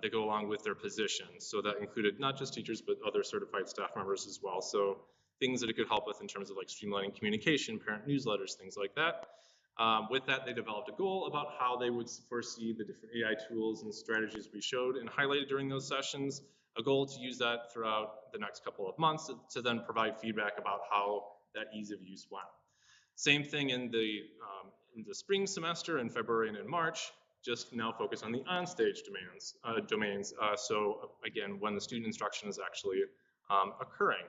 that go along with their positions. So that included not just teachers, but other certified staff members as well. So things that it could help with in terms of like streamlining communication, parent newsletters, things like that. With that, they developed a goal about how they would foresee the different AI tools and strategies we showed and highlighted during those sessions, a goal to use that throughout the next couple of months to then provide feedback about how that ease of use went. Same thing in the spring semester in February and in March, just now focus on the onstage domains. So again, when the student instruction is actually occurring.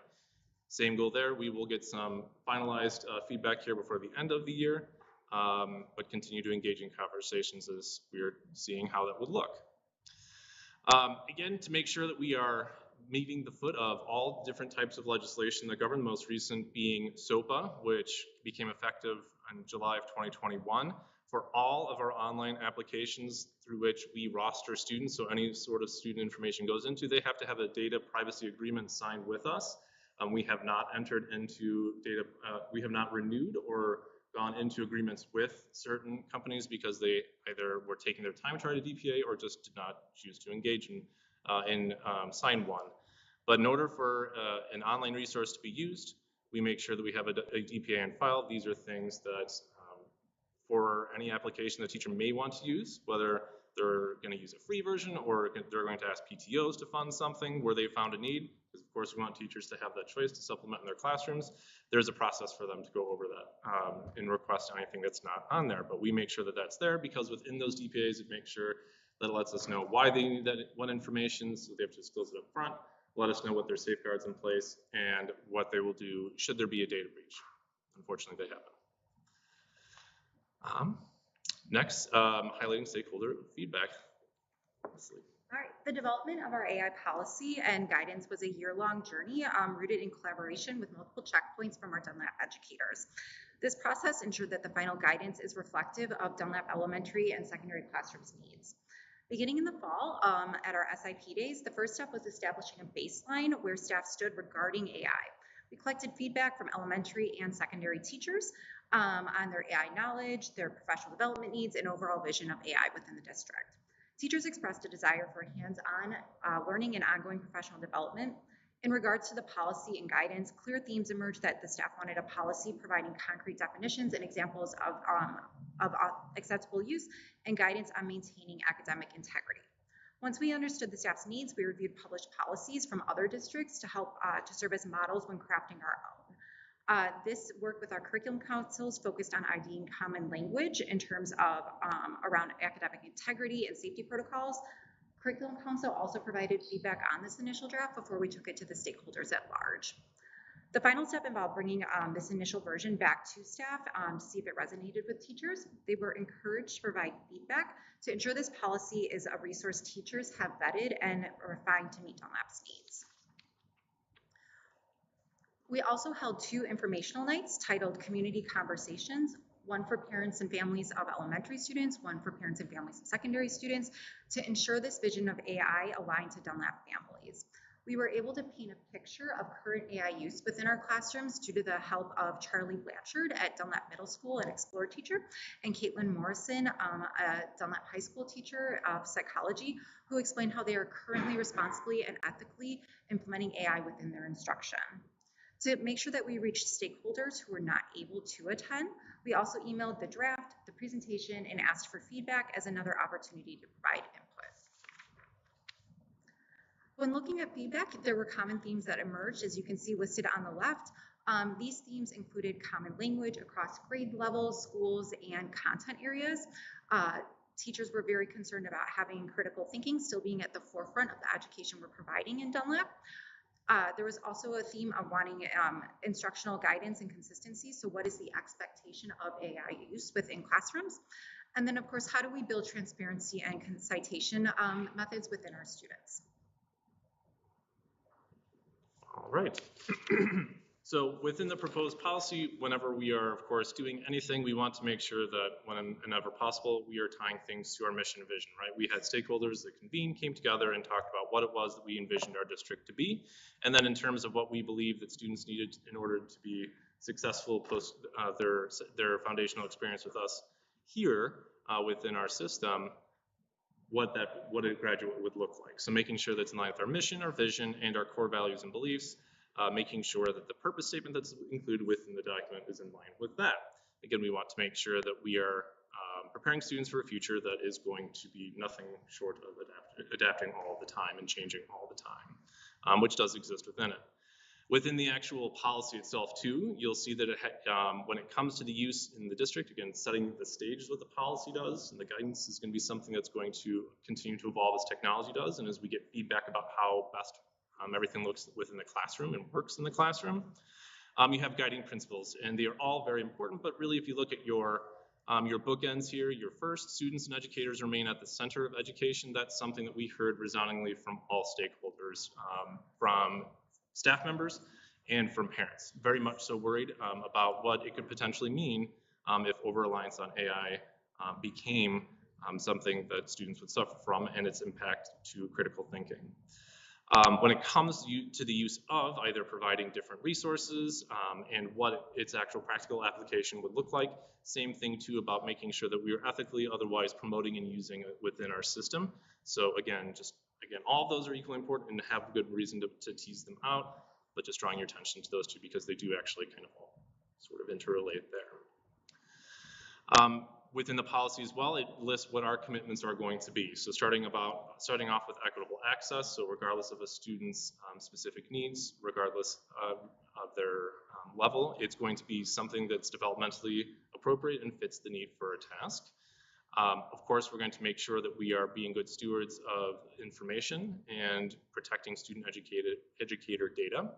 Same goal there. We will get some finalized feedback here before the end of the year, but continue to engage in conversations as we are seeing how that would look. Again, to make sure that we are meeting the foot of all different types of legislation that govern, the most recent being SOPA, which became effective in July of 2021. For all of our online applications through which we roster students, so any sort of student information goes into, they have to have a data privacy agreement signed with us. We have not entered into data, we have not renewed or gone into agreements with certain companies because they either were taking their time to write a DPA or just did not choose to engage in sign one. But in order for an online resource to be used, we make sure that we have a DPA in file. These are things that for any application the teacher may want to use, whether they're going to use a free version or they're going to ask PTOs to fund something where they found a need, because of course we want teachers to have that choice to supplement in their classrooms. There's a process for them to go over that and request anything that's not on there, but we make sure that that's there because within those DPAs it makes sure that it lets us know why they need that, what information, so they have to disclose it up front, let us know what their safeguards in place and what they will do should there be a data breach. Unfortunately, they happen. Next, highlighting stakeholder feedback. Leslie. All right, the development of our AI policy and guidance was a year-long journey rooted in collaboration with multiple checkpoints from our Dunlap educators. This process ensured that the final guidance is reflective of Dunlap elementary and secondary classrooms' needs. Beginning in the fall, at our SIP days, the first step was establishing a baseline where staff stood regarding AI. We collected feedback from elementary and secondary teachers on their AI knowledge, their professional development needs, and overall vision of AI within the district. Teachers expressed a desire for hands-on learning and ongoing professional development. In regards to the policy and guidance, clear themes emerged that the staff wanted a policy providing concrete definitions and examples of acceptable use and guidance on maintaining academic integrity. Once we understood the staff's needs, we reviewed published policies from other districts to help to serve as models when crafting our own. This work with our curriculum councils focused on IDing common language in terms of around academic integrity and safety protocols. Curriculum Council also provided feedback on this initial draft before we took it to the stakeholders at large. The final step involved bringing this initial version back to staff to see if it resonated with teachers. They were encouraged to provide feedback to ensure this policy is a resource teachers have vetted and refined to meet Dunlap's needs. We also held 2 informational nights titled Community Conversations, one for parents and families of elementary students, one for parents and families of secondary students, to ensure this vision of AI aligned to Dunlap families. We were able to paint a picture of current AI use within our classrooms due to the help of Charlie Blanchard at Dunlap Middle School, an Explorer teacher, and Caitlin Morrison, a Dunlap High School teacher of psychology, who explained how they are currently responsibly and ethically implementing AI within their instruction. To make sure that we reached stakeholders who were not able to attend, we also emailed the draft, the presentation, and asked for feedback as another opportunity to provide input. When looking at feedback, there were common themes that emerged, as you can see listed on the left. These themes included common language across grade levels, schools, and content areas. Teachers were very concerned about having critical thinking still being at the forefront of the education we're providing in Dunlap. There was also a theme of wanting instructional guidance and consistency. So what is the expectation of AI use within classrooms? And then, of course, how do we build transparency and citation methods within our students? All right. So within the proposed policy, whenever we are, of course, doing anything, we want to make sure that whenever possible, we are tying things to our mission and vision, right? We had stakeholders that convened, came together, and talked about what it was that we envisioned our district to be. And then in terms of what we believe that students needed in order to be successful post their foundational experience with us here within our system, what a graduate would look like. So making sure that's in line with our mission, our vision, and our core values and beliefs, making sure that the purpose statement that's included within the document is in line with that. Again, we want to make sure that we are preparing students for a future that is going to be nothing short of adapting all the time and changing all the time, which does exist within it. Within the actual policy itself too, you'll see that when it comes to the use in the district, again, setting the stage is what the policy does, and the guidance is going to be something that's going to continue to evolve as technology does, and as we get feedback about how best everything looks within the classroom and works in the classroom. You have guiding principles, and they are all very important, but really if you look at your bookends here, your first, students and educators remain at the center of education. That's something that we heard resoundingly from all stakeholders, from staff members and from parents. Very much so worried about what it could potentially mean if over-reliance on AI became something that students would suffer from and its impact to critical thinking. When it comes to the use of either providing different resources and what its actual practical application would look like, same thing too about making sure that we are ethically otherwise promoting and using it within our system. So again, all of those are equally important and have good reason to tease them out, but just drawing your attention to those two because they do actually kind of all sort of interrelate there. Within the policy as well, it lists what our commitments are going to be. So starting off with equitable access, so regardless of a student's specific needs, regardless of their level, it's going to be something that's developmentally appropriate and fits the need for a task. Of course, we're going to make sure that we are being good stewards of information and protecting student educator data.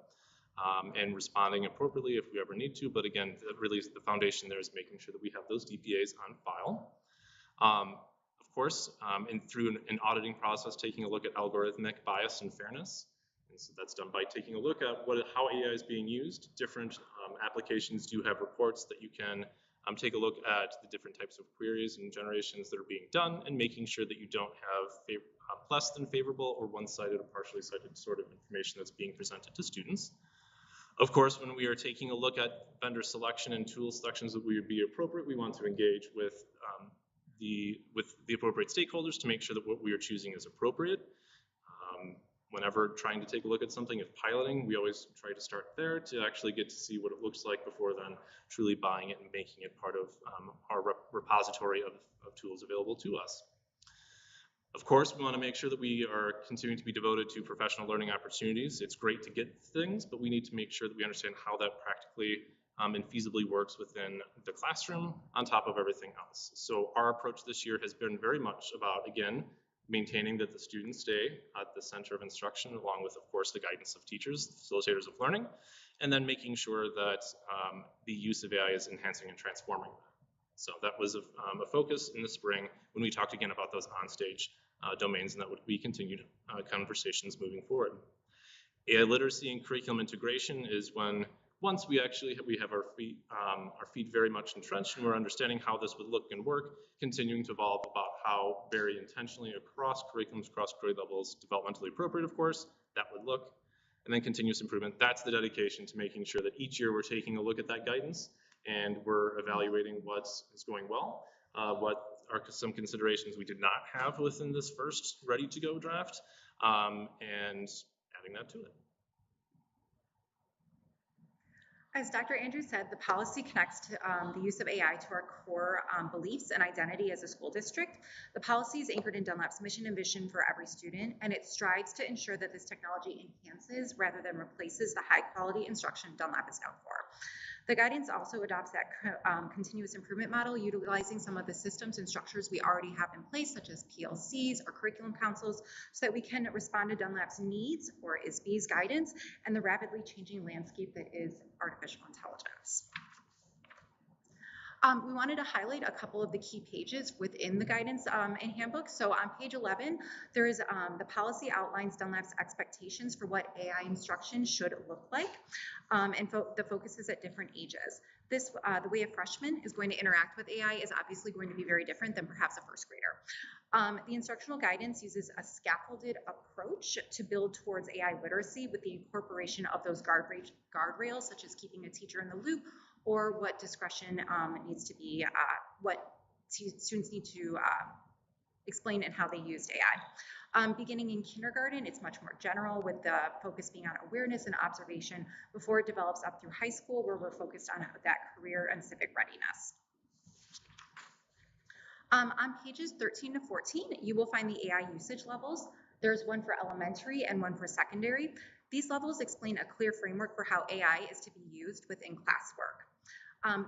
And responding appropriately if we ever need to. But again, really the foundation there is making sure that we have those DPAs on file. Of course, and through an auditing process, taking a look at algorithmic bias and fairness. And so that's done by taking a look at how AI is being used. Different applications do have reports that you can take a look at the different types of queries and generations that are being done and making sure that you don't have less than favorable or one-sided or partially cited sort of information that's being presented to students. Of course, when we are taking a look at vendor selection and tool selections that would be appropriate, we want to engage with the appropriate stakeholders to make sure that what we are choosing is appropriate. Whenever trying to take a look at something, if piloting, we always try to start there to actually get to see what it looks like before then truly buying it and making it part of our repository of tools available to us. Of course, we want to make sure that we are continuing to be devoted to professional learning opportunities. It's great to get things, but we need to make sure that we understand how that practically and feasibly works within the classroom on top of everything else. So our approach this year has been very much about, again, maintaining that the students stay at the center of instruction, along with, of course, the guidance of teachers, facilitators of learning, and then making sure that the use of AI is enhancing and transforming that. So that was a focus in the spring when we talked again about those onstage domains, and that would be continued conversations moving forward. AI literacy and curriculum integration is when once we have our feet very much entrenched and we're understanding how this would look and work, continuing to evolve about how very intentionally across curriculums, across grade levels, developmentally appropriate, of course, that would look, and then continuous improvement. That's the dedication to making sure that each year we're taking a look at that guidance and we're evaluating what is going well, what are some considerations we did not have within this first ready-to-go draft, and adding that to it. As Dr. Andrews said, the policy connects to the use of AI to our core beliefs and identity as a school district. The policy is anchored in Dunlap's mission and vision for every student, and it strives to ensure that this technology enhances rather than replaces the high-quality instruction Dunlap is known for. The guidance also adopts that continuous improvement model, utilizing some of the systems and structures we already have in place, such as PLCs or curriculum councils, so that we can respond to Dunlap's needs or ISB's guidance and the rapidly changing landscape that is artificial intelligence. We wanted to highlight a couple of the key pages within the guidance and handbook. So on page 11, there is the policy outlines Dunlap's expectations for what AI instruction should look like, and the focus is at different ages. This, the way a freshman is going to interact with AI is obviously going to be very different than perhaps a first grader. The instructional guidance uses a scaffolded approach to build towards AI literacy with the incorporation of those guardrails, such as keeping a teacher in the loop, or what discretion needs to be, what students need to explain and how they used AI. Beginning in kindergarten, it's much more general, with the focus being on awareness and observation before it develops up through high school, where we're focused on that career and civic readiness. On pages 13 to 14, you will find the AI usage levels. There's one for elementary and one for secondary. These levels explain a clear framework for how AI is to be used within classwork.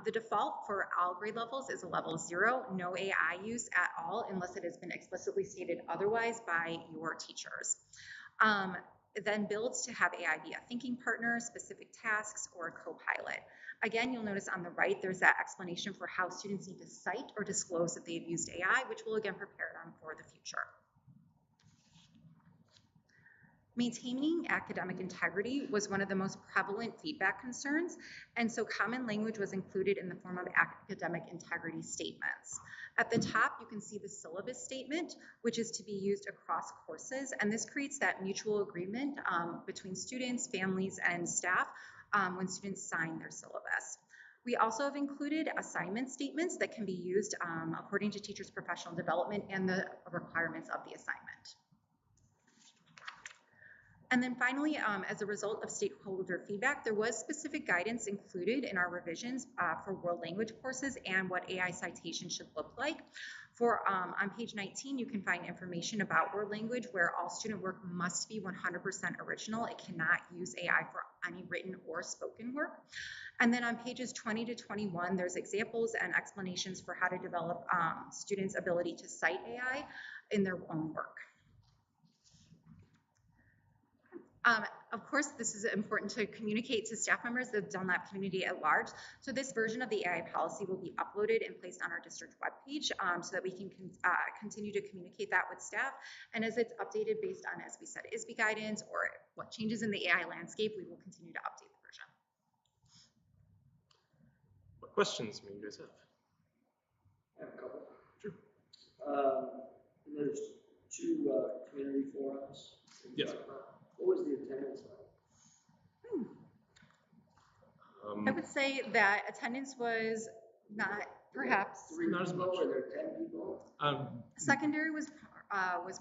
The default for all grade levels is a level 0, no AI use at all unless it has been explicitly stated otherwise by your teachers. It then builds to have AI be a thinking partner, specific tasks, or a co-pilot. Again, you'll notice on the right, there's that explanation for how students need to cite or disclose that they've used AI, which will again prepare them for the future. Maintaining academic integrity was one of the most prevalent feedback concerns, and so common language was included in the form of academic integrity statements. At the top, you can see the syllabus statement, which is to be used across courses, and this creates that mutual agreement between students, families, and staff when students sign their syllabus. We also have included assignment statements that can be used according to teachers' professional development and the requirements of the assignment. And then finally, as a result of stakeholder feedback, there was specific guidance included in our revisions for world language courses and what AI citation should look like. For on page 19, you can find information about world language, where all student work must be 100% original. It cannot use AI for any written or spoken work. And then on pages 20 to 21, there's examples and explanations for how to develop students' ability to cite AI in their own work. Of course, this is important to communicate to staff members, the Dunlap community at large. So this version of the AI policy will be uploaded and placed on our district webpage so that we can continue to communicate that with staff. And as it's updated based on, as we said, ISB guidance or what changes in the AI landscape, we will continue to update the version. What questions may you guys have? I have a couple. Sure. There's two community forums. Yes. What was the attendance like? I would say that attendance was not perhaps. Not as much. Were there 10 people? Secondary was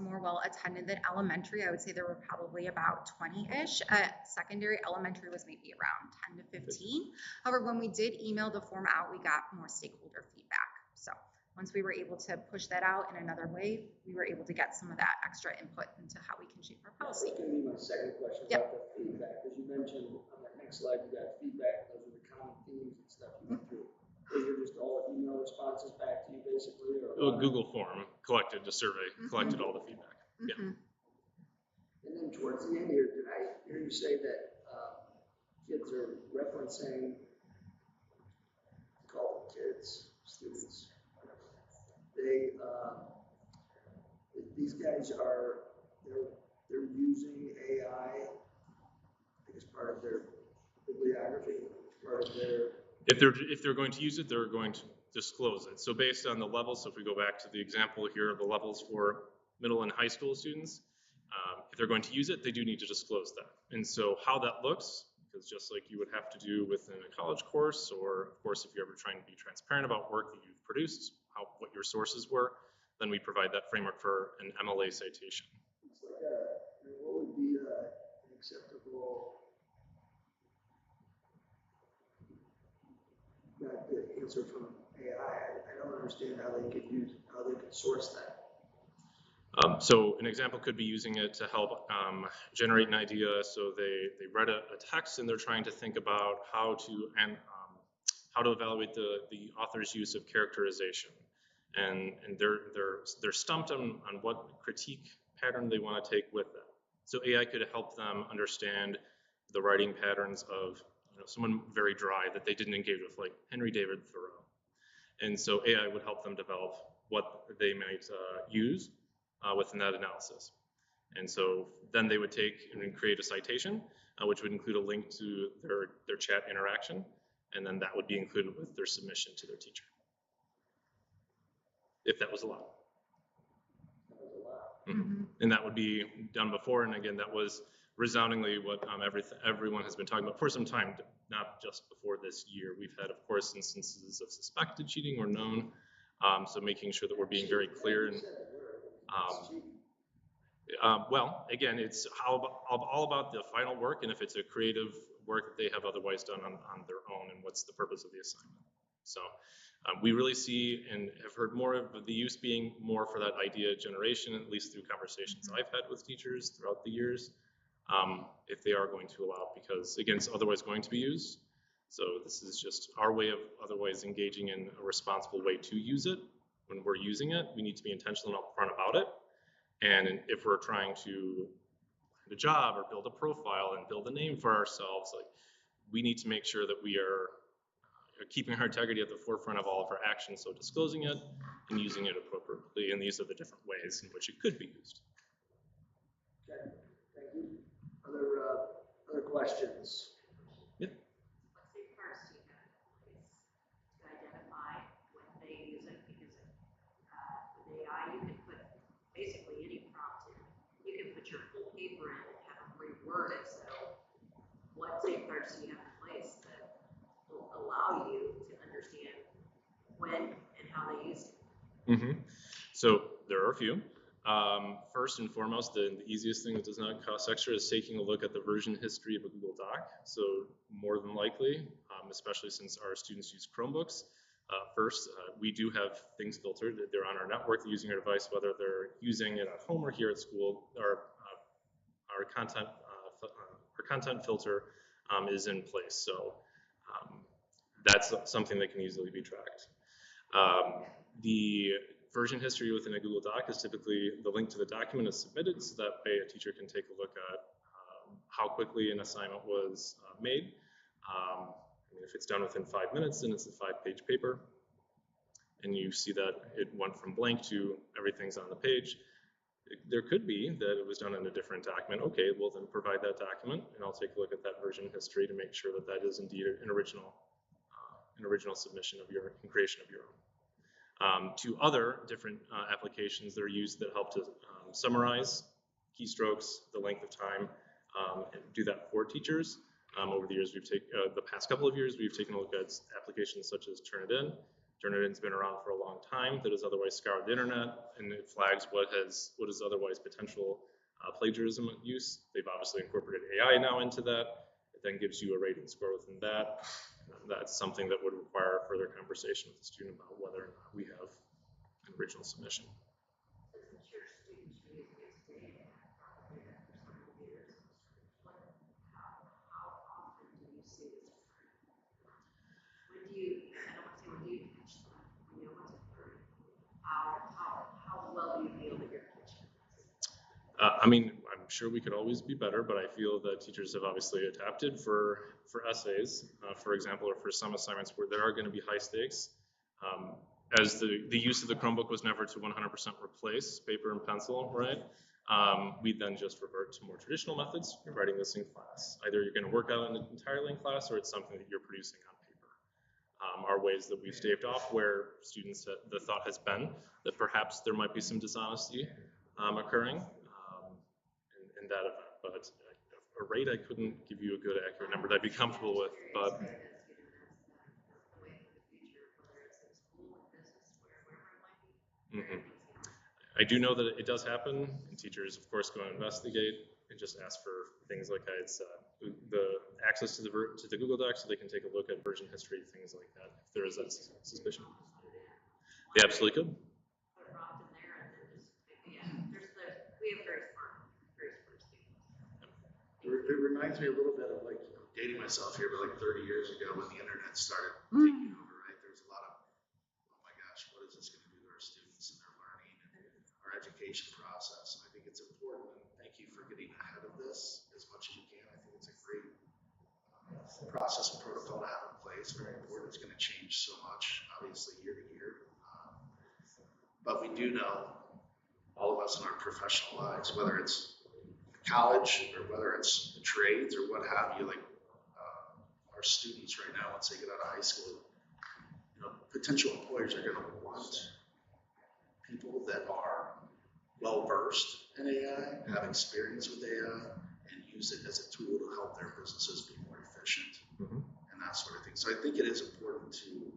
more well attended than elementary. I would say there were probably about 20-ish. Secondary, elementary was maybe around 10 to 15. However, when we did email the form out, we got more stakeholder feedback. So once we were able to push that out in another way, we were able to get some of that extra input into how we can shape our policy. That's going to be my second question about the feedback. As you mentioned on that next slide, you got feedback. Those are the common themes and stuff you went through. Those are just all email responses back to you, basically? Or Google form collected the survey, collected all the feedback. Yeah. And then towards the end here, did I hear you say that kids are referencing, call them kids, students, these guys are, they're using AI as part of their bibliography, part of their... If they're going to use it, they're going to disclose it. So based on the levels, so if we go back to the example here of the levels for middle and high school students, if they're going to use it, they do need to disclose that. And so how that looks, because just like you would have to do within a college course, or of course if you're ever trying to be transparent about work that you've produced, what your sources were, then we provide that framework for an MLA citation. It's like what would be an acceptable, not the answer from AI. I don't understand how they could source that. So an example could be using it to help generate an idea. So they read a text and they're trying to think about how to evaluate the author's use of characterization, and they're stumped on what critique pattern they want to take with that. So AI could help them understand the writing patterns of someone very dry that they didn't engage with, like Henry David Thoreau. And so AI would help them develop what they might use within that analysis. And so then they would take and create a citation, which would include a link to their chat interaction, and then that would be included with their submission to their teacher, if that was allowed. Mm-hmm. And that would be done before, and again, that was resoundingly what everyone has been talking about for some time, not just before this year. We've had, of course, instances of suspected cheating or known, so making sure that we're being very clear. And well, again, it's all about the final work, and if it's a creative work that they have otherwise done on their own, and what's the purpose of the assignment. So we really see and have heard more of the use being more for that idea generation, at least through conversations I've had with teachers throughout the years, if they are going to allow it, because again, it's otherwise going to be used. So this is just our way of otherwise engaging in a responsible way to use it. When we're using it, we need to be intentional and upfront about it. And if we're trying to find a job or build a profile and build a name for ourselves, like, we need to make sure that we are keeping our integrity at the forefront of all of our actions, so disclosing it and using it appropriately, and these are the different ways in which it could be used. Okay, thank you. Other questions? Yeah. What safeguards do you have in place to identify when they use it? Because with AI, you can put basically any prompt in. You can put your full paper in and have them reword it. So what safeguards do you have in place that will allow you to understand when and how they use it? Mm-hmm. So there are a few. First and foremost, the easiest thing that does not cost extra is taking a look at the version history of a Google Doc. So more than likely, especially since our students use Chromebooks, first, we do have things filtered. They're on our network, they're using our device, whether they're using it at home or here at school. Our content filter is in place. So that's something that can easily be tracked. The version history within a Google Doc is typically the link to the document is submitted, so that way a teacher can take a look at how quickly an assignment was made. If it's done within 5 minutes, then it's a 5-page paper, and you see that it went from blank to everything's on the page. There could be that it was done in a different document. Okay, well then provide that document, and I'll take a look at that version history to make sure that that is indeed an original submission of your creation of your own. To other different applications that are used that help to summarize keystrokes, the length of time, and do that for teachers. Over the years, the past couple of years, we've taken a look at applications such as Turnitin. Turnitin's been around for a long time, that has otherwise scoured the internet, and it flags what is otherwise potential plagiarism use. They've obviously incorporated AI now into that. It then gives you a rating score within that. That's something that would require further conversation with the student about whether or not we have an original submission. Since your students are using it today for several years, how often do you see this occur? When do you, I don't want to say when do you catch them, when you know what's occurring? How well do you feel that you're catching this? I mean, I'm sure we could always be better, but I feel that teachers have obviously adapted for essays, for example, or for some assignments where there are going to be high stakes. As the use of the Chromebook was never to 100% replace paper and pencil, right? We then just revert to more traditional methods. You're writing this in class. Either you're going to work out it entirely in class, or it's something that you're producing on paper. Are ways that we've staved off where students, the thought has been that perhaps there might be some dishonesty occurring in that event, but a rate I couldn't give you a good accurate number that I'd be comfortable with, but I do know that it does happen, and teachers, of course, go and investigate and just ask for things like I had said, the access to the Google Docs so they can take a look at version history, things like that, if there is that suspicion. They absolutely could. Put a prompt in there and then just, we have very smart students. It reminds me a little bit of, like, dating myself here, but like 30 years ago when the internet started taking over, right? There's a lot of, oh my gosh, what is this going to do to our students and their learning and our education process? And I think it's important, and thank you for getting ahead of this as much as you can. I think it's a great process and protocol to have in place, very important. It's going to change so much, obviously, year to year. But we do know, all of us in our professional lives, whether it's college or whether it's the trades or what have you, like our students right now, once they get out of high school, potential employers are going to want people that are well versed in AI, have experience with AI, and use it as a tool to help their businesses be more efficient and that sort of thing. So I think it is important to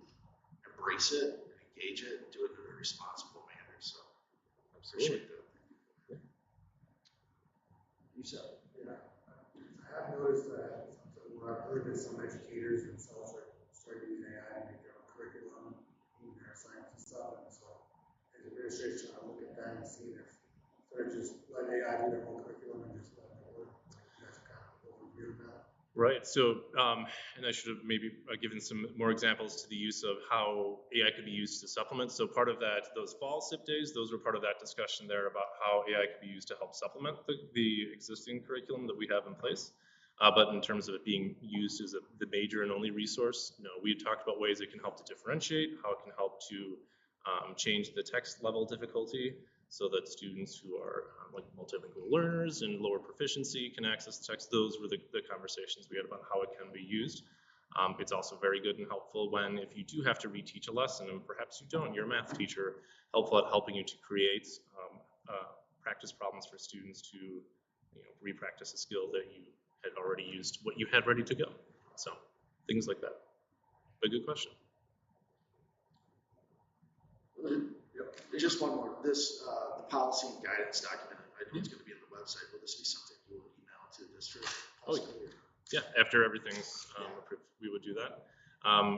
embrace it, engage it, and do it in a responsible manner. So I appreciate that. Yeah. You said. Yeah. I have noticed that where I've heard that some educators themselves are starting to use AI to make their own curriculum, in their science and stuff. And so as administration, I look at that and see if they're just let AI do their whole curriculum and just let it work. That's kind of overview of that. Right. So, and I should have maybe given some more examples to the use of how AI could be used to supplement. So part of that, those fall SIP days, those were part of that discussion there about how AI could be used to help supplement the existing curriculum that we have in place. But in terms of it being used as the major and only resource, we talked about ways it can help to differentiate, how it can help to change the text level difficulty so that students who are like multilingual learners and lower proficiency can access text. Those were the conversations we had about how it can be used. It's also very good and helpful when, if you do have to reteach a lesson, and perhaps you don't, you're a math teacher, helpful at helping you to create practice problems for students to re-practice a skill that you had already used, what you had ready to go. So things like that. But good question. Just one more. This, the policy and guidance document, I know it's going to be on the website. Will this be something you will email to the district? Oh, yeah. After everything's approved, we would do that.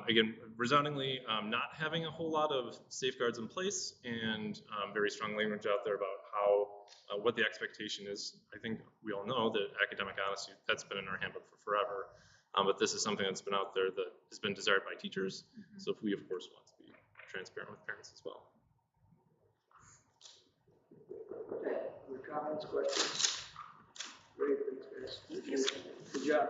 Again, resoundingly, not having a whole lot of safeguards in place and very strong language out there about how, what the expectation is. I think we all know that academic honesty, that's been in our handbook for forever. But this is something that's been out there that has been desired by teachers. So if we, of course, want to be transparent with parents as well. Okay, other comments, questions? Great, thanks guys. Good job.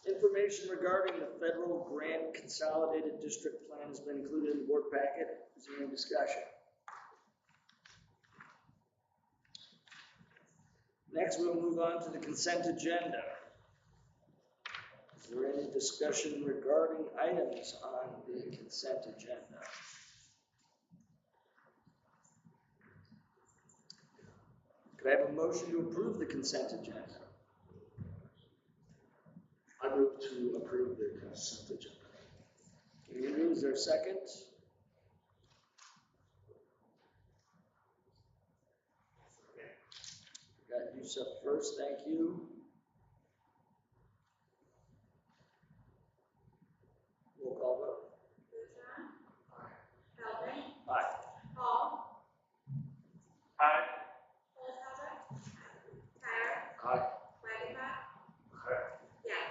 Information regarding the federal grant consolidated district plan has been included in the board packet. Is there any discussion? Next, we'll move on to the consent agenda. Is there any discussion regarding items on the consent agenda? Could I have a motion to approve the consent agenda? I move to approve the consent agenda. Andrew, is there a second? Got Yusuf first, thank you. Roll call vote. Feldman, Aye. Hall, Aye. Olshauser, Tyler, Aye. Wagenbach, yeah.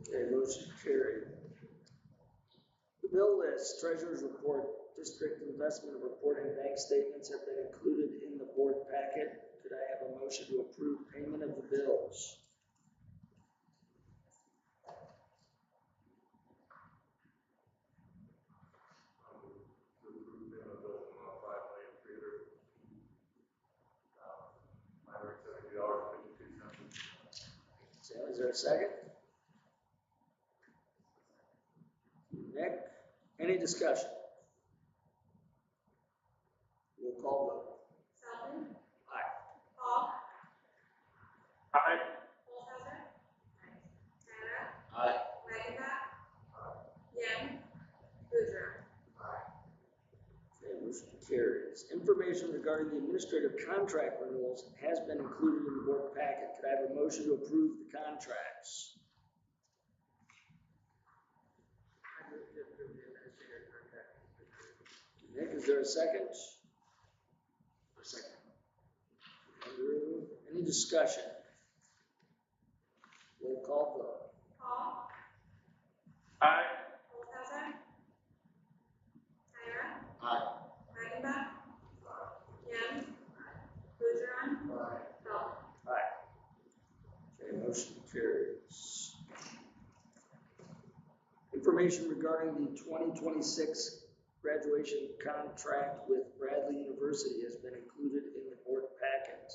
Okay, motion carried. The bill list, treasurer's report, district investment report, and bank statements have been included in the board packet. Could I have a motion to approve payment of the bills? Sam, is there a second? Nick, any discussion? Roll call vote. Feldman, Aye. Hall, Aye. Olshauser, Tyler, Aye. Wagenbach, Yen, Boudreaux. Okay, motion carries. Information regarding the administrative contract renewals has been included in the board packet. Could I have a motion to approve the contracts? Nick, is there a second? Second. Andrew, any discussion? Roll call vote. Hall, Aye. Olshauser, Tyler, Aye. Wagenbach, Yen, Boudreaux, Feldman. Aye. Okay, Information regarding the 2026 graduation contract with Bradley University has been included in the board packet.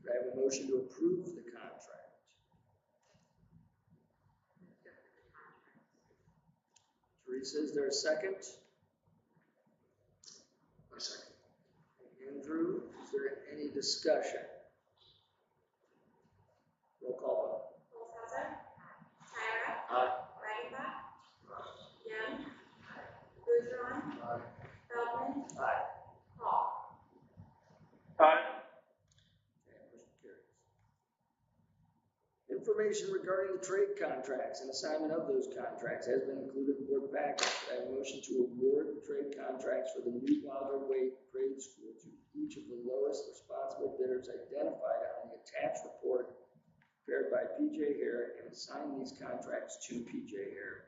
Do I have a motion to approve the contract? Teresa, is there a second? My second. Andrew, is there any discussion? Roll call Olszewski. Tyra. vote. Wagenbach. Young. Bergeron. Aye. Feldman. Aye. Hall. Okay, motion carries. Information regarding the trade contracts and assignment of those contracts has been included in the board packet. I have a motion to award the trade contracts for the new Wilder Way Grade School to each of the lowest responsible bidders identified on the attached report prepared by PJ Hare and assign these contracts to PJ Hare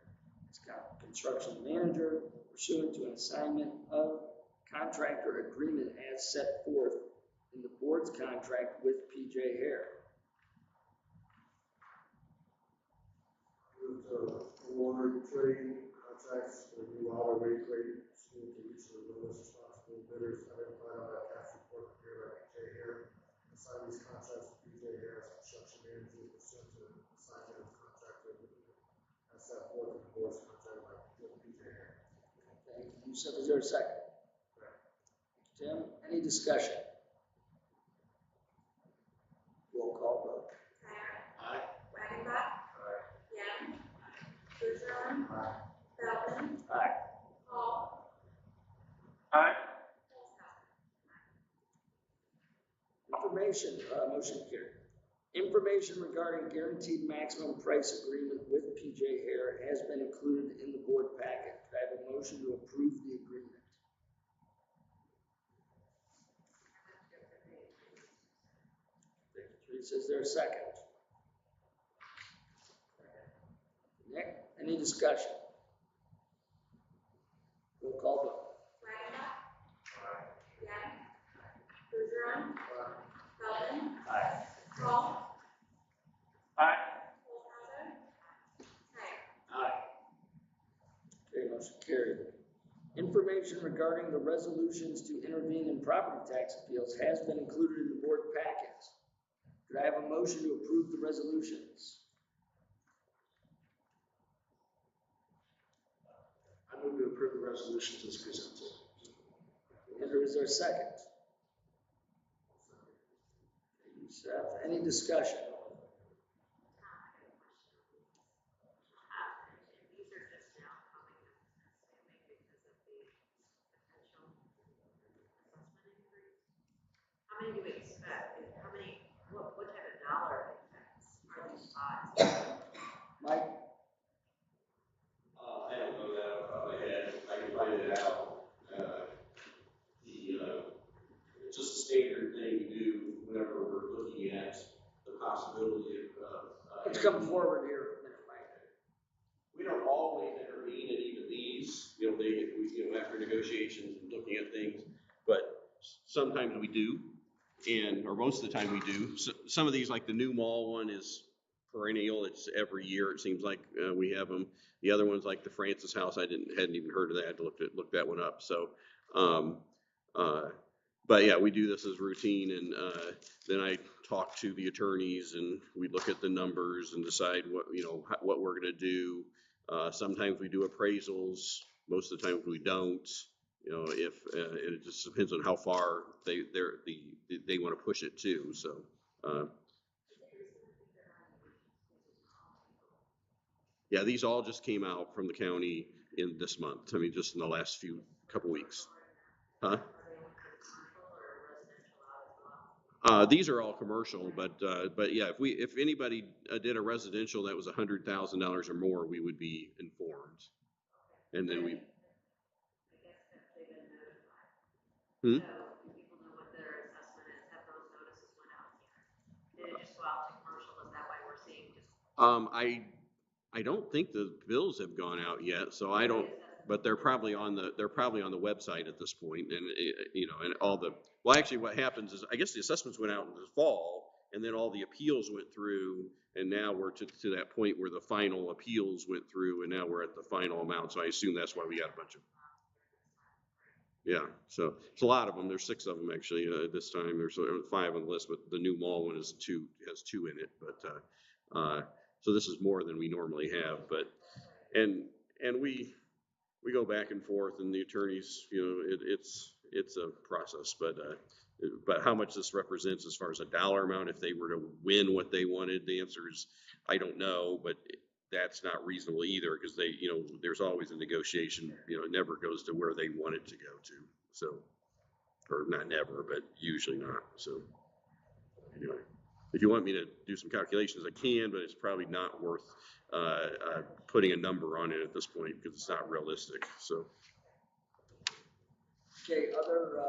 as construction manager pursuant to an assignment of contractor agreement as set forth in the board's contract with PJ Hare. Move to award trade contracts for the new Wilder Way Grade School to each of the lowest responsible bidders identified on that tax report prepared by PJ Hare. Assign these contracts to PJ Hare as construction manager pursuant to an assignment of contractor agreement as set forth in the board's contract with PJ Hare. Thank you, Yusuf. Is there a second? Tim, any discussion? Roll call vote. Tyra. Aye. Wagenbach. Young. Bergeron. Aye. Feldman. Aye. Hall. Aye. Olszewski. Information, motion carried. Information regarding guaranteed maximum price agreement with PJ Hare has been included in the board packet. Could I have a motion to approve the agreement? Thank you, Teresa. Is there a second? Nick, any discussion? Roll call vote. Wagenbach. Young. Bergeron. Aye. Feldman. Aye. Hall. Aye. Olszewski. Tyra. Aye. Okay, motion carried. Information regarding the resolutions to intervene in property tax appeals has been included in the board packet. Could I have a motion to approve the resolutions? I move to approve the resolutions as presented. Andrew, is there a second? Thank you, Seth. Any discussion? These are just now coming, I'm assuming, because of the potential assessment increase. How many do we expect? How many, what type of dollar effects are these spots? Mike? I don't know that off the top of my head. I can find it out. It's just a standard thing we do whenever we're looking at the possibility of. Let's come forward here a minute, Mike. We don't always intervene in even these, after negotiations and looking at things, but sometimes we do, or most of the time we do. So, some of these, like the new mall one, is perennial. It's every year. It seems like we have them. The other ones, like the Francis House, hadn't even heard of that. I had to look that one up. So, but yeah, we do this as routine, and then I talk to the attorneys, and we look at the numbers and decide what we're going to do. Sometimes we do appraisals. Most of the time we don't. If it just depends on how far they want to push it too. So. Yeah, these all just came out from the county in this month. I mean, just in the last couple weeks. Huh? These are all commercial, but yeah, if anybody did a residential that was $100,000 or more, we would be informed, and then we. I guess that they've been notified. So people know what their assessment is, have those notices went out here? Did it just go out to commercial? Is that why we're seeing just? I don't think the bills have gone out yet, so I don't. But they're probably on the website at this point, and and all the. Well, actually, what happens is, I guess the assessments went out in the fall, and then all the appeals went through, and now we're to that point where the final appeals went through, and now we're at the final amount, so I assume that's why we got a bunch of. Yeah, so it's a lot of them. There's 6 of them actually this time. There's 5 on the list, but the new mall one has 2 in it. But so this is more than we normally have. But and we go back and forth, and the attorneys, it's a process. But how much this represents as far as a dollar amount, if they were to win what they wanted, the answer is I don't know, but that's not reasonable either, because they, there's always a negotiation. It never goes to where they want it to go to. So, or not never, but usually not. So, anyway, if you want me to do some calculations, I can, but it's probably not worth putting a number on it at this point because it's not realistic. So. Okay, other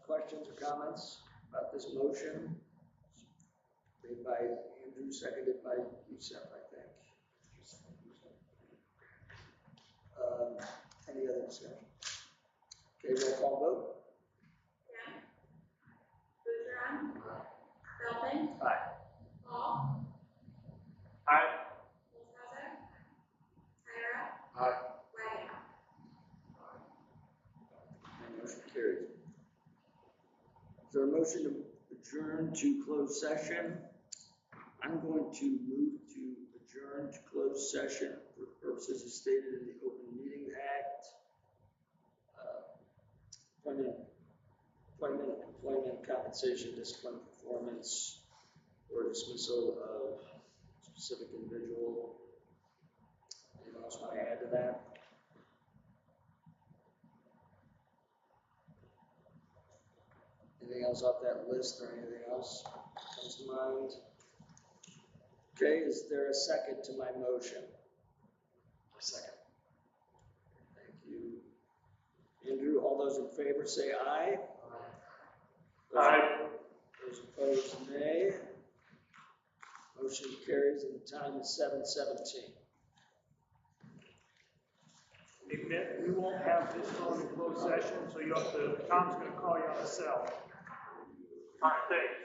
questions or comments about this motion? Made by Andrew, seconded by Youssef, I think. Any other discussion? Okay, roll call vote. Dan? Bergeron? Feldman? Aye. Hall? Aye. Olszewski? Tyra? Aye. Wagner? And motion carries. Is there a motion to adjourn to closed session? I'm going to move to adjourn to closed session for purposes as stated in the Open Meeting Act. Employment, compensation, discipline, performance, or dismissal of specific individual. Anyone else want to add to that? Anything else off that list or anything else comes to mind? Okay, is there a second to my motion? A second. Thank you. Andrew, all those in favor say aye. Aye. Those opposed, nay. Motion carries and the time is 7:17. Admit, we won't have this phone in closed session, so Tom's gonna call you on the cell. All right, thanks.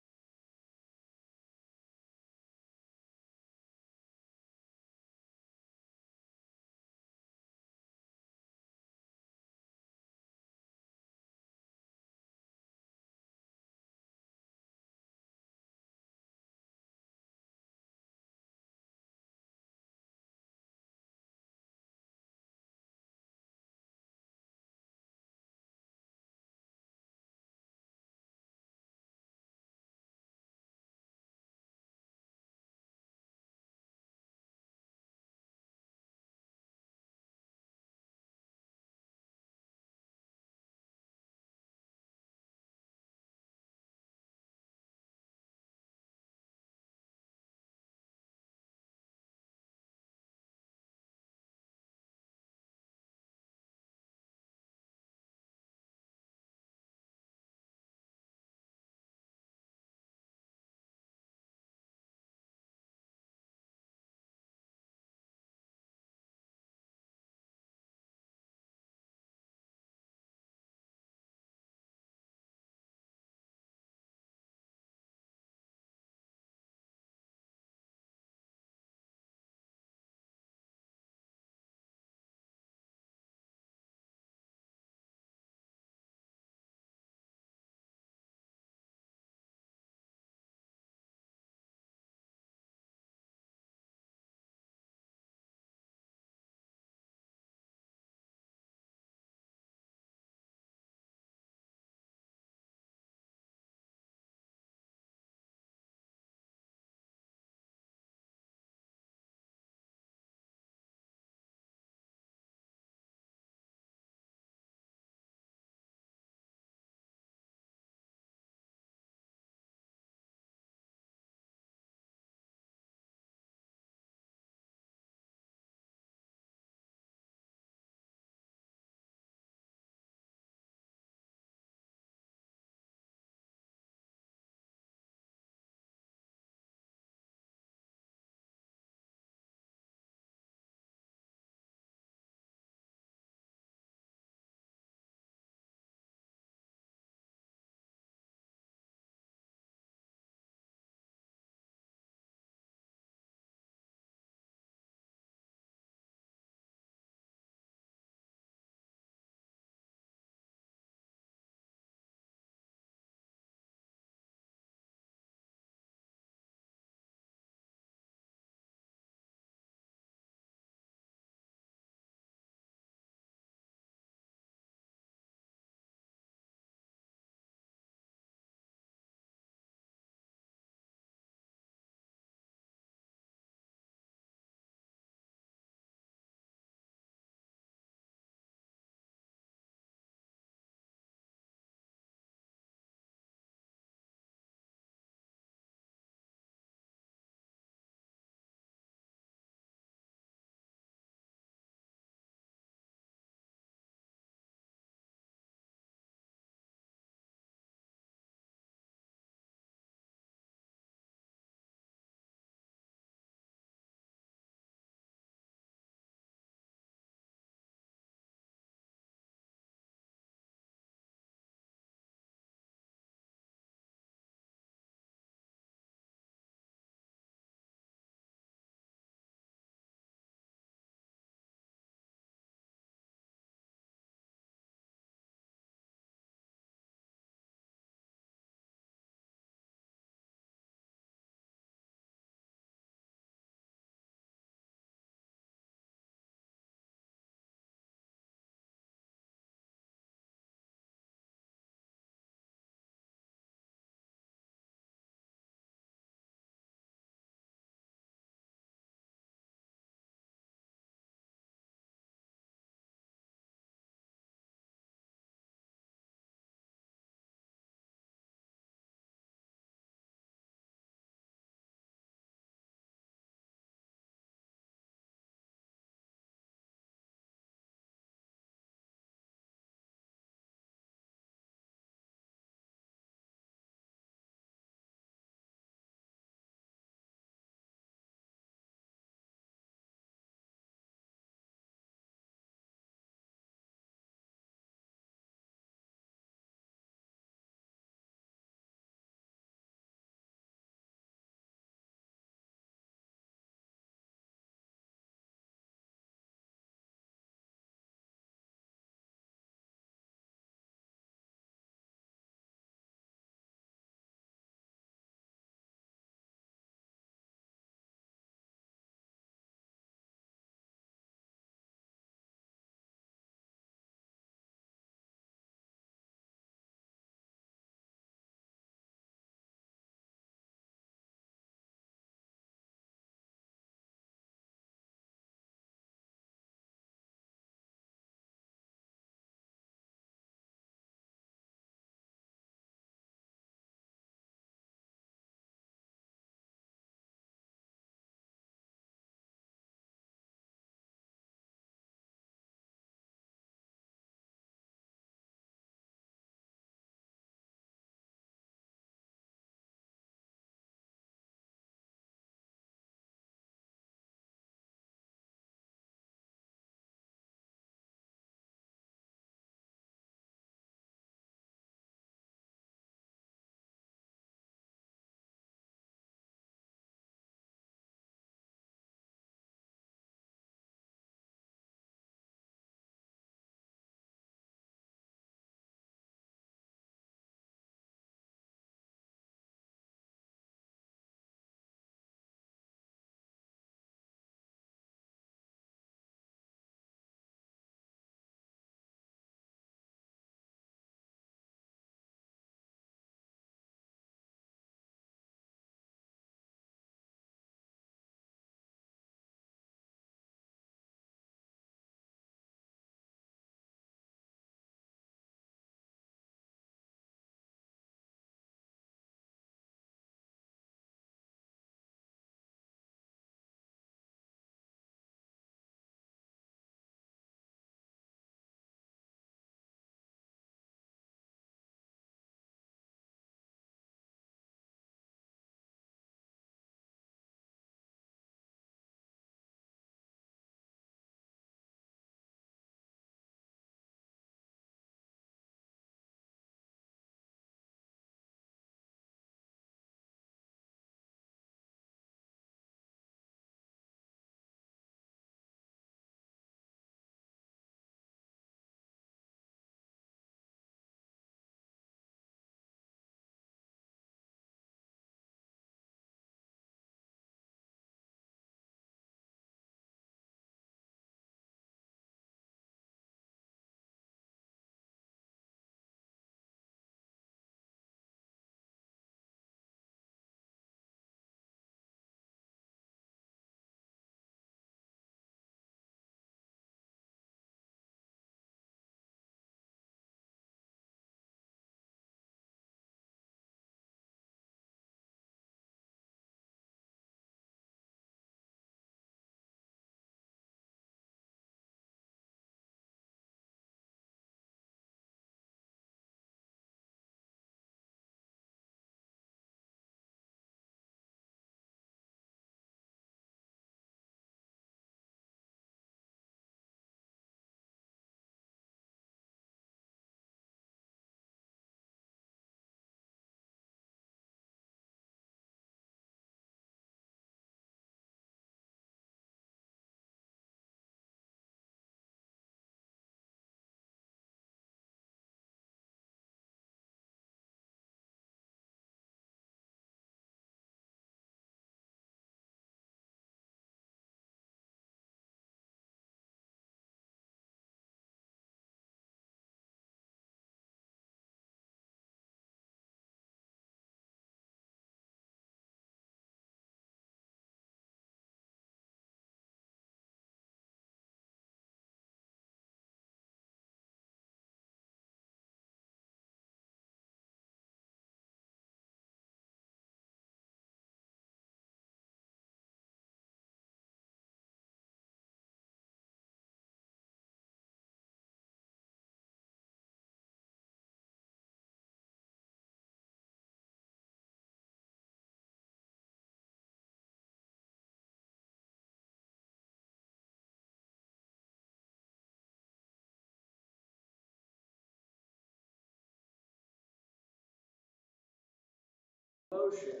Motion.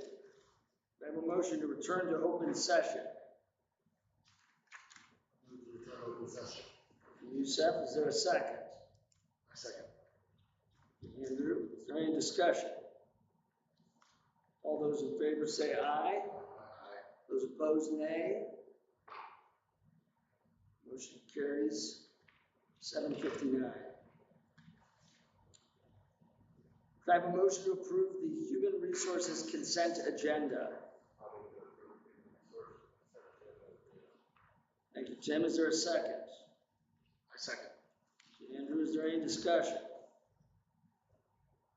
I have a motion to return to open session. Move to return to open session. Youssef, is there a second? I second. Andrew, is there any discussion? All those in favor say aye. Those opposed, nay. Motion carries 7:59. Could I have a motion to approve the human resources consent agenda? Thank you, Tim. Is there a second? I second. Andrew, is there any discussion?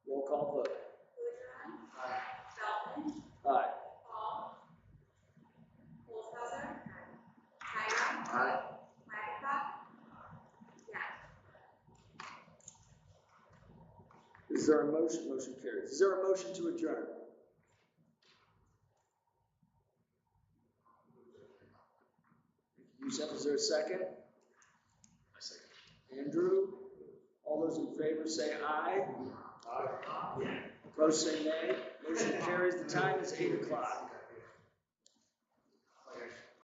Roll call vote. Bergeron, Aye. Feldman, Aye. Hall, Olshauser, Tyra, Aye. Hackenbach, yeah. Is there a motion? Motion carries. Is there a motion to adjourn? Youssef, is there a second? I second. Andrew, all those in favor say aye. Aye. Opposed say nay. Motion carries. The time is 8 o'clock.